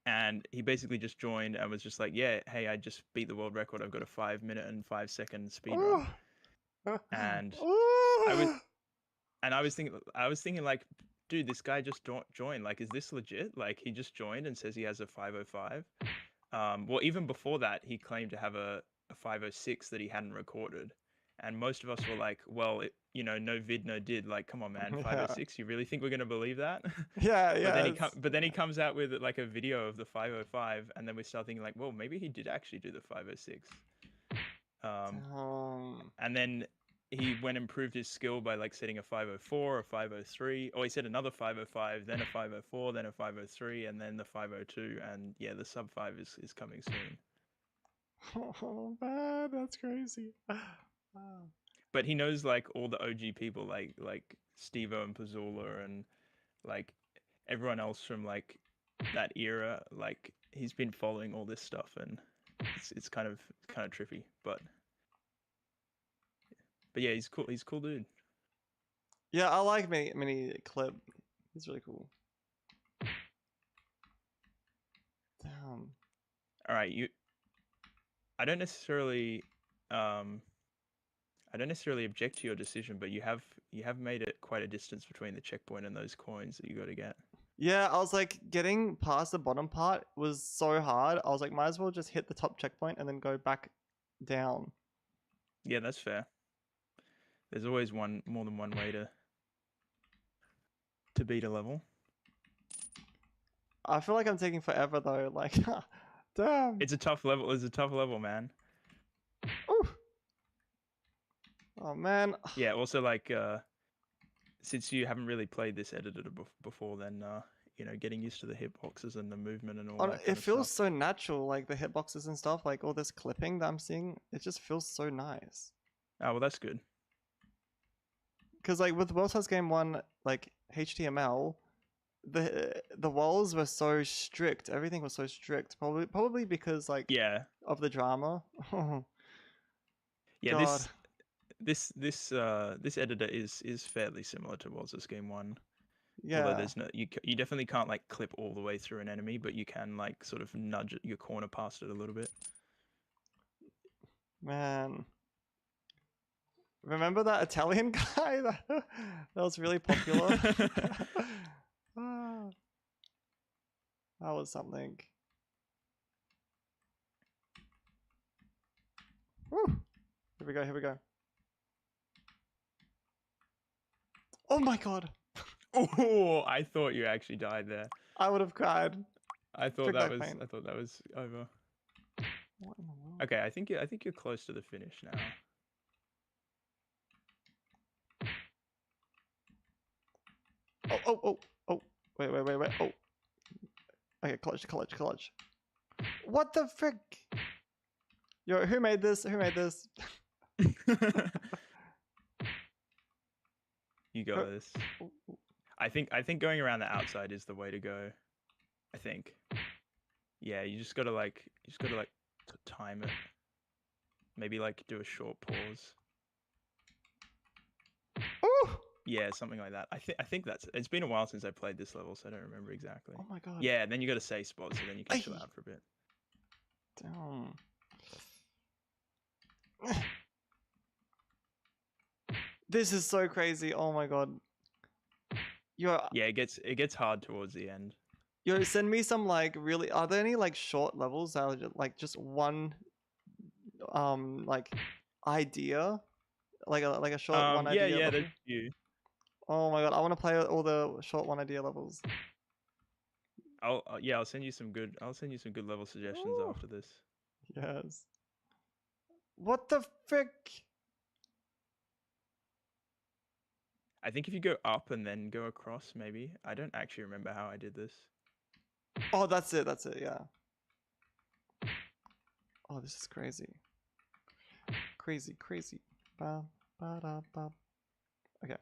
And he basically just joined and was just like, "Yeah, hey, I just beat the world record. I've got a 5 minute and 5 second speedrun." Ooh. And I was Ooh. I was thinking like, dude, this guy just joined. Like, is this legit? Like, he just joined and says he has a 505. Well, even before that, he claimed to have a 506 that he hadn't recorded. And most of us were like, well, no vid, no did. Like, come on, man, Yeah. 506. You really think we're gonna believe that? Yeah, yeah. But then he comes out with like a video of the 505, and then we start thinking like, well, maybe he did actually do the 506. Um, And then he went and proved his skill by like setting a 504, a 503, or he said another 505, then a 504, then a 503, and then the 502. And yeah, the sub 5 is coming soon. oh man, that's crazy. Wow. But he knows like all the OG people like Steve-O and Pazula and like everyone else from like that era, like he's been following all this stuff, and it's kind of trippy, but yeah, he's cool. He's a cool dude. Yeah, I like mini clip. He's really cool. Damn. All right, I don't necessarily object to your decision, but you have made it quite a distance between the checkpoint and those coins that you got to get. Yeah, I was like, getting past the bottom part was so hard. I was like, might as well just hit the top checkpoint and then go back down. Yeah, that's fair. There's always more than one way to beat a level. I feel like I'm taking forever though. Like, damn. It's a tough level. It's a tough level, man. Ooh. Oh man. Yeah. Also, like, since you haven't really played this editor before, then getting used to the hitboxes and the movement and all that kind It of feels stuff. so natural, like the hitboxes and stuff, like all this clipping that I'm seeing. It just feels so nice. Oh well, that's good. Because like with World Tours Game 1, like HTML, the walls were so strict. Everything was so strict. Probably because like Yeah. of the drama. Yeah. God. This editor is fairly similar to Woz's Game 1. Yeah. Although there's no, you definitely can't like clip all the way through an enemy, but you can like sort of nudge your corner past it a little bit. Man. Remember that Italian guy that was really popular? Ah, that was something. Woo. Here we go, here we go. Oh my god. Oh, I thought you actually died there. I would have cried. I thought that was over. What in the world? Okay, I think you're close to the finish now. Oh. Wait. Oh. Okay, clutch. What the frick? Yo, who made this? You got this. I think going around the outside is the way to go. I think. Yeah, you just gotta time it. Maybe like do a short pause. Ooh! Yeah, something like that. I think it's been a while since I played this level, so I don't remember exactly. Oh my god. Yeah, and then you got to save spot, so then you can chill out for a bit. Damn. This is so crazy. Oh my god. Yeah, it gets hard towards the end. Yo, send me some like really. Are there any like short levels that are just one, like idea, like a short one idea? Yeah, level? there's you. Oh my god, I want to play all the short one idea levels. I'll send you some good level suggestions after this. Yes. What the frick? I think if you go up and then go across, maybe. I don't actually remember how I did this. Oh, that's it, yeah. Oh, this is crazy. Crazy. Ba, ba, da, ba. Okay.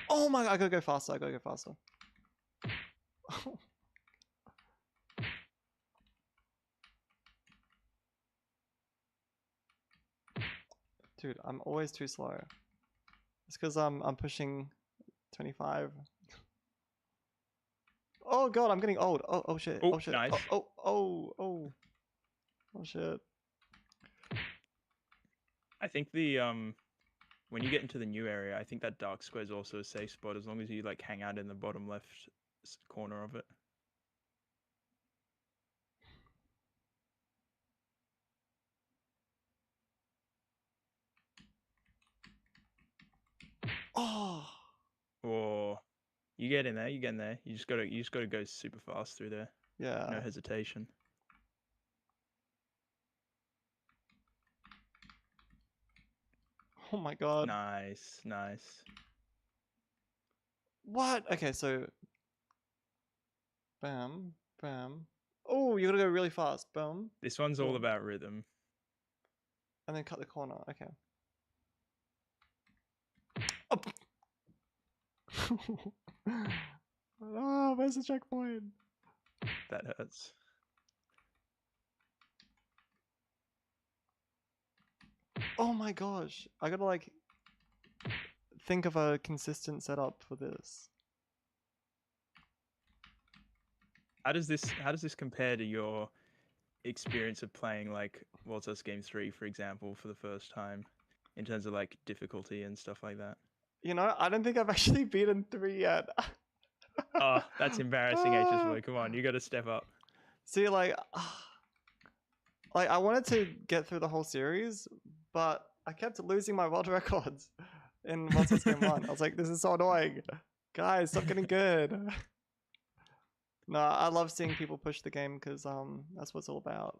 Oh my god, I gotta go faster. Dude, I'm always too slow. It's because I'm pushing 25. Oh god, I'm getting old. Oh shit. Oh, shit. nice. Oh shit. I think the when you get into the new area, I think that dark square is also a safe spot as long as you like hang out in the bottom left corner of it. Oh. Or you get in there, you just gotta go super fast through there. Yeah. No hesitation. Oh my god. Nice. What? Okay, so bam. Oh, you gotta go really fast. Boom. This one's all about rhythm. And then cut the corner. Okay. Oh. Oh, where's the checkpoint? That hurts. Oh my gosh. I gotta like think of a consistent setup for this. How does this compare to your experience of playing like Waltz Game 3, for example, for the first time, in terms of like difficulty and stuff like that? You know, I don't think I've actually beaten 3 yet. Oh, that's embarrassing, HSV. Come on, you got to step up. See, like I wanted to get through the whole series, but I kept losing my world records in Waltz Game 1. I was like, this is so annoying. Guys, stop getting good. No, I love seeing people push the game because that's what it's all about.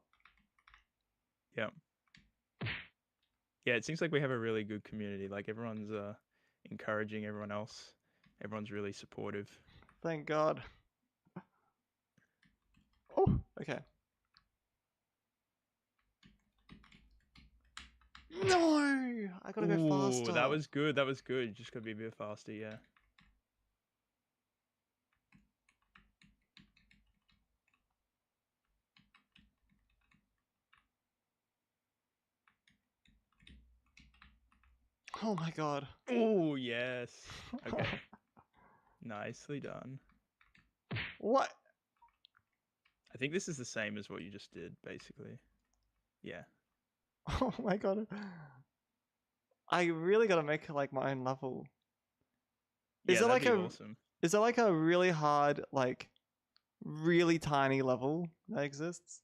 Yeah. Yeah, it seems like we have a really good community. Like everyone's encouraging everyone else. Everyone's really supportive. Thank God. Oh, okay. No! I gotta go faster. That was good. That was good. You just gotta be a bit faster, yeah. Oh my God. Oh, yes. Okay. Nicely done. What? I think this is the same as what you just did, basically. Yeah. Oh my God. I really gotta make like my own level. Yeah, Is it that'd like be a awesome. is it like a really hard, like really tiny level that exists?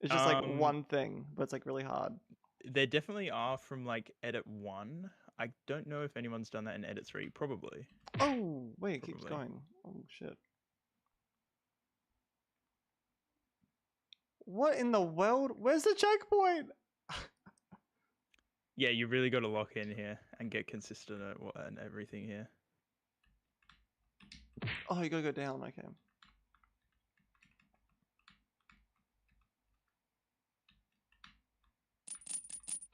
It's just like one thing, but it's like really hard. There definitely are from like edit 1. I don't know if anyone's done that in edit 3. Probably. Oh, wait, it keeps Probably. going. Oh shit. What in the world? Where's the checkpoint? Yeah, you really got to lock in here and get consistent and everything here. Oh, you gotta go down. Okay.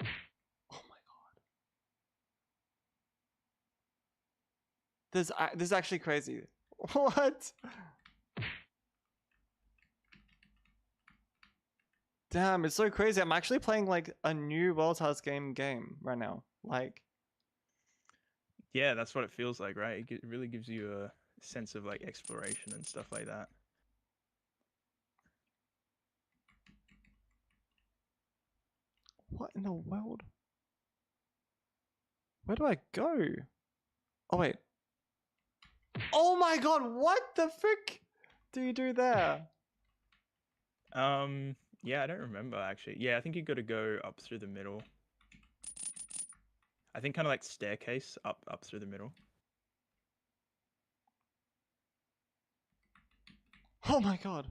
Oh my God. This is actually crazy. What? Damn, it's so crazy. I'm actually playing like a new World House game right now. Like, Yeah, that's what it feels like, right? It really gives you a sense of like exploration and stuff like that. what in the world? Where do I go? Oh wait. Oh my God, what the frick do you do there? Yeah, I don't remember actually. Yeah, I think you got to go up through the middle. I think kind of like staircase up through the middle. Oh my God.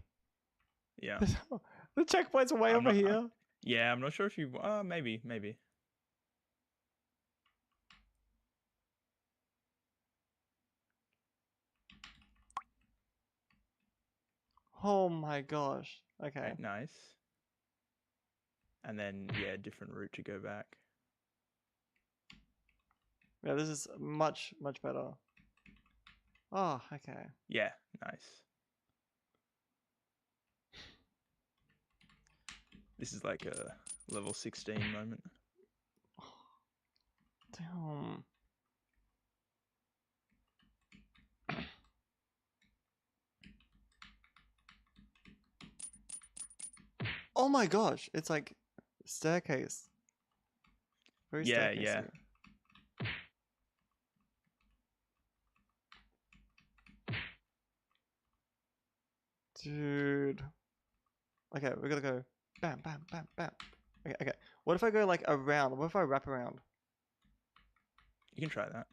Yeah. The checkpoint's way over here. Yeah, I'm not sure if you. Maybe. Oh my gosh. Okay. Right, nice. And then yeah, different route to go back. Yeah, this is much better. Oh, okay. Yeah, nice. This is like a level 16 moment. Damn. Oh my gosh, it's like staircase. Very staircasey. Yeah. Dude. Okay, we gotta go. Bam, bam, bam, bam. Okay. What if I go like around? What if I wrap around? You can try that.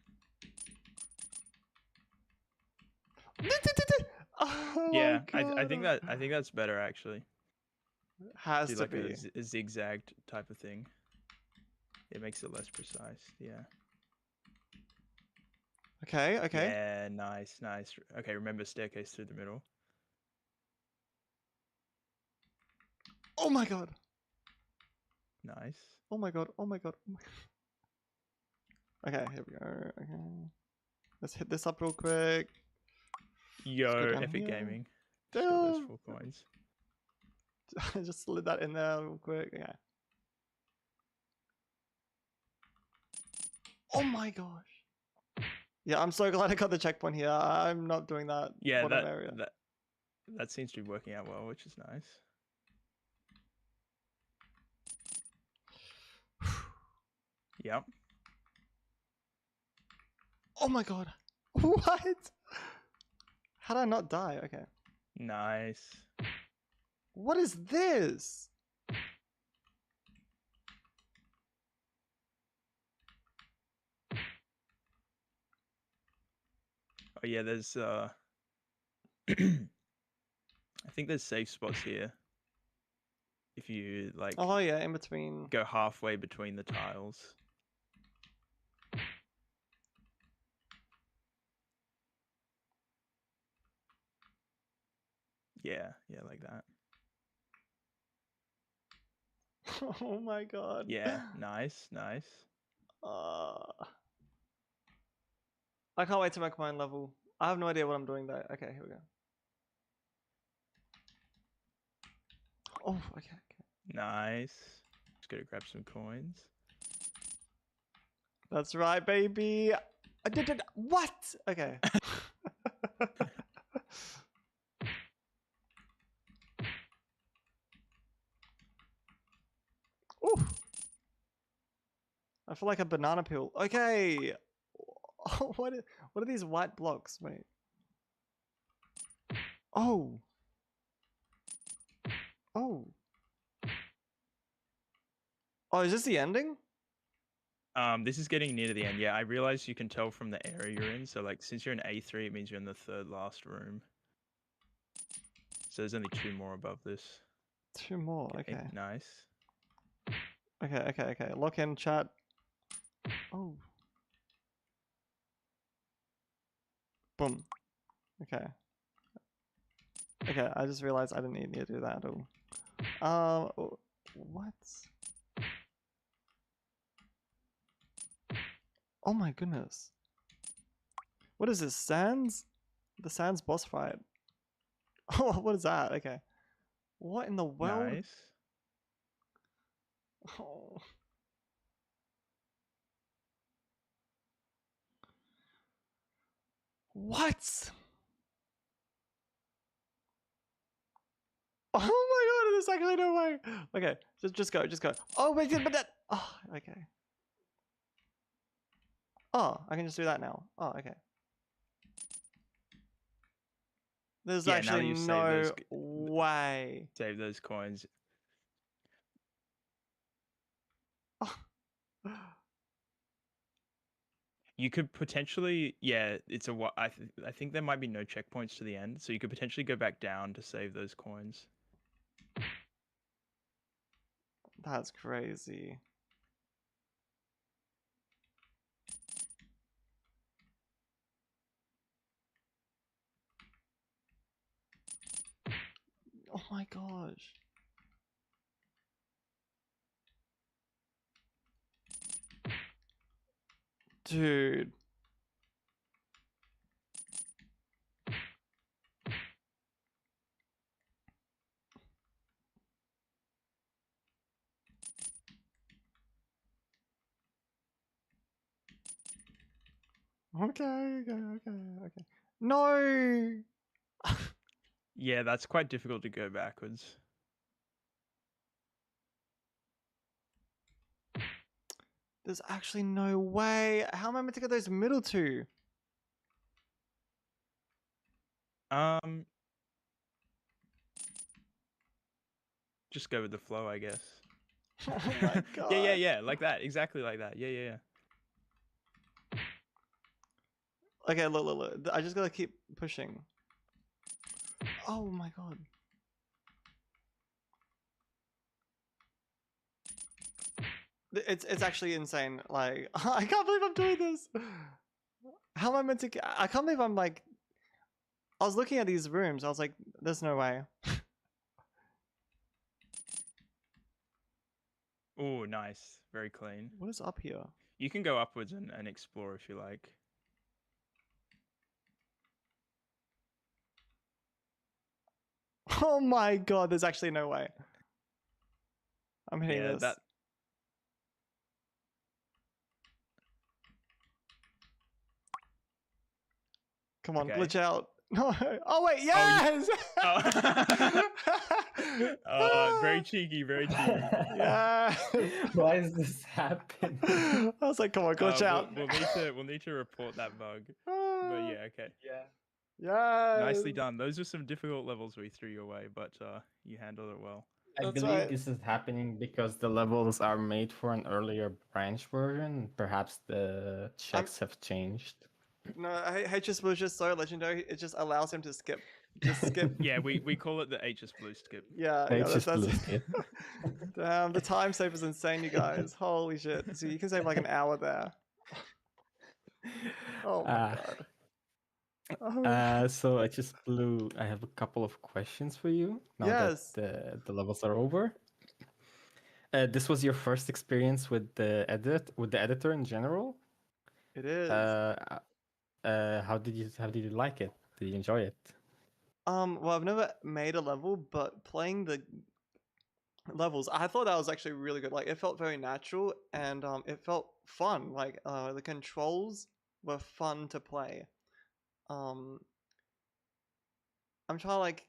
Oh Yeah, my God. I think that's better actually. Has Do to like be. a zigzagged type of thing. It makes it less precise. Yeah. Okay. Yeah, nice. Okay, remember staircase through the middle. Oh my God. Nice. Oh my God. Okay, here we go. Okay. Let's hit this up real quick. Yo, down Epic here. Gaming. Just got those 4 coins. I just slid that in there real quick. Yeah. Oh my gosh. Yeah, I'm so glad I got the checkpoint here. I'm not doing that Yeah, bottom area. that seems to be working out well, which is nice. Yep. Oh my god. What? How did I not die? Okay. Nice. What is this? Oh yeah, there's I think there's safe spots here. If you like Oh yeah, in between. go halfway between the tiles. Yeah, like that. Oh my god. Yeah, nice. I can't wait to make my own level. I have no idea what I'm doing though. Okay, here we go. Oh, okay. Nice. Just gotta grab some coins. That's right, baby. I did it. What? Okay. Ooh. I feel like a banana peel. Okay. What are these white blocks? Wait. Oh. Oh. Oh, is this the ending? This is getting near to the end. Yeah, I realize you can tell from the area you're in. So like, since you're in A3, it means you're in the 3rd last room. So there's only 2 more above this. 2 more. Okay. Nice. Okay. Lock in chat. Oh. Boom. Okay. Okay, I just realized I didn't need to do that at all. What? Oh my goodness. What is this? Sands? The Sands boss fight. Oh, what is that? Okay. What in the world? Nice. Oh. What? Oh my god, there's actually no way. Okay, just go. Oh wait, but that. Oh, okay. Oh, I can just do that now. Oh, okay. There's Yeah, now that actually you've no way. Save those coins. You could potentially, yeah, it's a what I think there might be no checkpoints to the end, so you could potentially go back down to save those coins. That's crazy. Oh my gosh. Dude. Okay. No! Yeah, that's quite difficult to go backwards. There's actually no way. How am I meant to get those middle two? Just go with the flow, I guess. Oh my god. Yeah, like that. Exactly like that. Yeah. Okay, look. I just gotta keep pushing. Oh my god. It's actually insane. Like, I can't believe I'm doing this. How am I meant to? I can't believe I'm like. I was looking at these rooms. I was like, "There's no way." Oh, nice. Very clean. What is up here? You can go upwards and explore if you like. Oh my god, there's actually no way. I'm hitting Yeah, this. that. Come on, Okay. glitch out. No. Oh wait, yes! Very cheeky, very cheeky. Yes. Why is this happening? I was like, come on, glitch out. We'll need to report that bug. But yeah, okay. Yeah. Yes. Nicely done. Those are some difficult levels we threw your way, but you handled it well. I That's believe right. this is happening because the levels are made for an earlier branch version. Perhaps the checks have changed. No, HS was just so legendary. It just allows him to skip. Just skip. Yeah, we call it the HS Blue skip. Yeah, HS that's Blue skip. Damn, the time save is insane, you guys. Holy shit. So you can save like an hour there. Oh my god. Oh. So I just blew. I have a couple of questions for you now Yes. that the levels are over. This was your first experience with the editor in general. It is. How did you like it? Did you enjoy it? Well, I've never made a level, but playing the levels, I thought that was actually really good. Like, it felt very natural, and it felt fun. Like, the controls were fun to play. I'm trying to like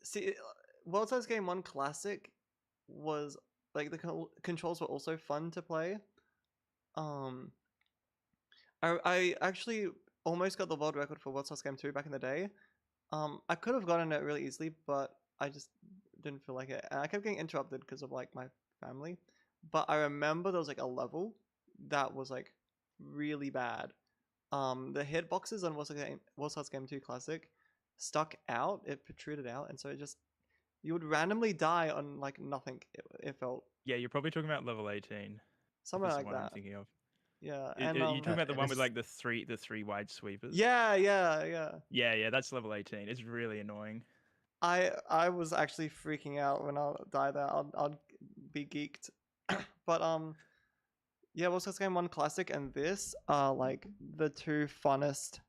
see. World Size Game 1 Classic was like the controls were also fun to play. I actually almost got the world record for World Size Game 2 back in the day. I could have gotten it really easily, but I just didn't feel like it. And I kept getting interrupted because of like my family. But I remember there was like a level that was like really bad. The hitboxes on World Size Game 2 Classic stuck out, it protruded out, and so it just you would randomly die on like nothing. It felt Yeah, you're probably talking about level 18. something If it's like the one I'm that. thinking of. Yeah, You're and talking about the one with this- like the three wide sweepers. yeah. Yeah, that's level 18. It's really annoying. I was actually freaking out when I die there. I'd be geeked. But yeah, World Cup Game 1 Classic and this are like the two funnest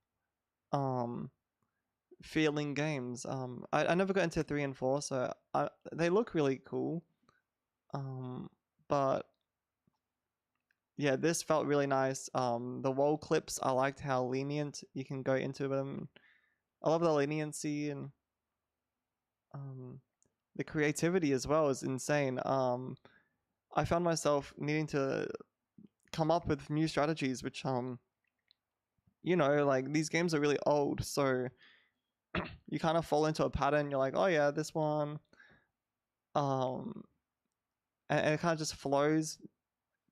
feeling games. I never got into 3 and 4, so they look really cool. But yeah, this felt really nice. The wall clips, I liked how lenient you can go into them. I love the leniency, and the creativity as well is insane. I found myself needing to come up with new strategies, which you know, like these games are really old, so you kind of fall into a pattern. You're like, oh yeah, this one, and it kind of just flows.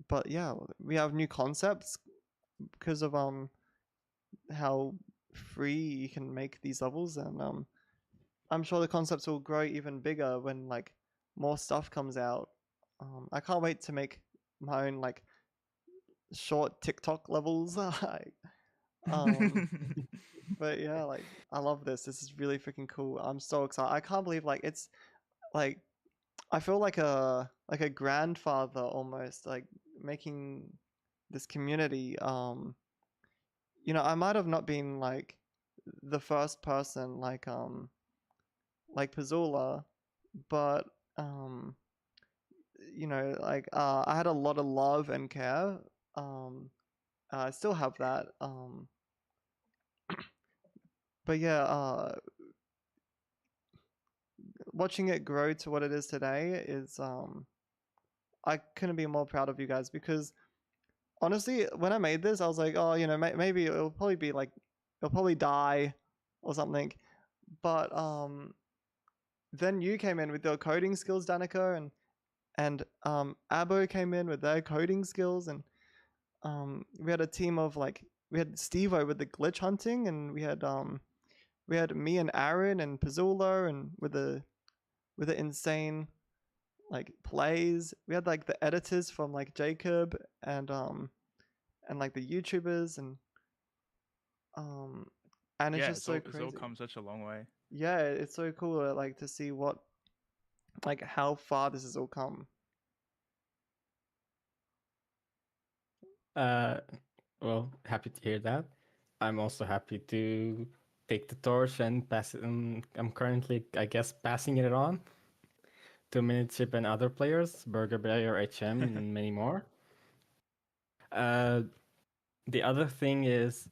But yeah, we have new concepts because of how free you can make these levels, and I'm sure the concepts will grow even bigger when like more stuff comes out. I can't wait to make my own like short TikTok levels. But yeah, like I love this. This is really freaking cool. I'm so excited. I can't believe like it's like I feel like a grandfather almost, like making this community. You know, I might have not been like the first person like Pazula, but you know, like I had a lot of love and care. I still have that. But yeah, watching it grow to what it is today is I couldn't be more proud of you guys, because honestly, when I made this, I was like, oh, you know, maybe it'll probably be like it'll probably die or something. But then you came in with your coding skills, Danicker, and Abo came in with their coding skills, and we had a team of like we had Stevo with the glitch hunting, and we had me and Aaron and Pazula, and with the insane like plays. We had like the editors from like Jacob and like the YouTubers, and it's Yeah, just so crazy. it's all come such a long way. Yeah, it's so cool like to see what like how far this has all come. Well, happy to hear that. I'm also happy to take the torch and pass it. I'm currently, I guess, passing it on to Minutechip and other players, Burger Bear, HM, and many more. The other thing is,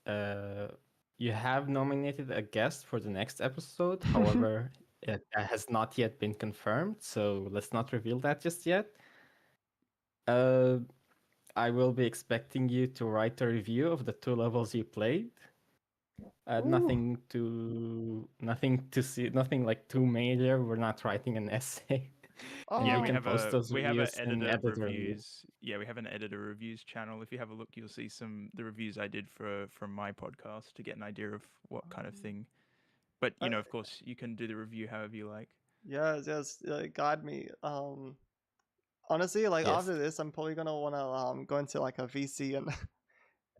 you have nominated a guest for the next episode. However, that has not yet been confirmed, so let's not reveal that just yet. I will be expecting you to write a review of the 2 levels you played. Nothing to see, nothing like too major. We're not writing an essay. And Yeah, you Oh, can post those we have an reviews in editor editor review. reviews. Yeah, we have an editor reviews channel. If you have a look, you'll see the reviews I did from my podcast to get an idea of what kind of thing. But you know, of course, you can do the review however you like. yes, guide me. Honestly, like Yes. after this, I'm probably gonna wanna go into like a VC and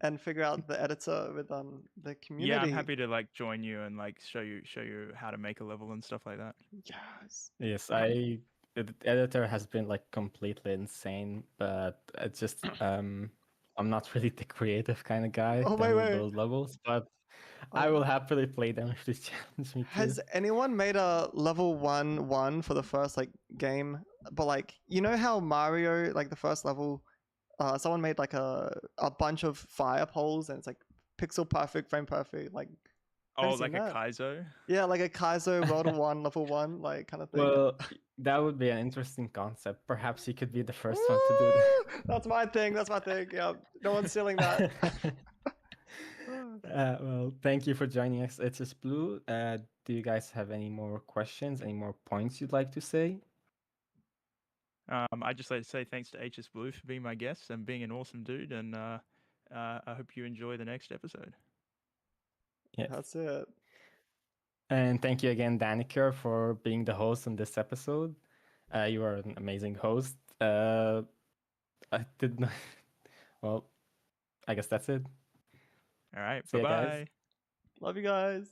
and figure out the editor with the community. Yeah, I'm happy to like join you and like show you how to make a level and stuff like that. Yes. Yes, the editor has been like completely insane, but it's just I'm not really the creative kind of guy Oh, that will wait. build levels, but I will happily play them if they challenge me to. Has anyone made a level 1 for the first like game? But like, you know how Mario, like the first level, someone made like a bunch of fire poles and it's like pixel perfect, frame perfect, like. Have Oh, you seen like a that? Kaizo? Yeah, like a Kaizo World of One, level 1, like kind of thing. Well, that would be an interesting concept. Perhaps you could be the first one to do that. Woo! That's my thing. That's my thing. Yeah, no one's stealing that. Well, thank you for joining us. It's just Blue. Do you guys have any more questions? Any more points you'd like to say? I'd just like to say thanks to HS Blue for being my guest and being an awesome dude, and I hope you enjoy the next episode. Yes. That's it. And thank you again, Danicker, for being the host on this episode. You are an amazing host. I did not. Well, I guess that's it. All right, See bye ya, guys. bye. Love you guys.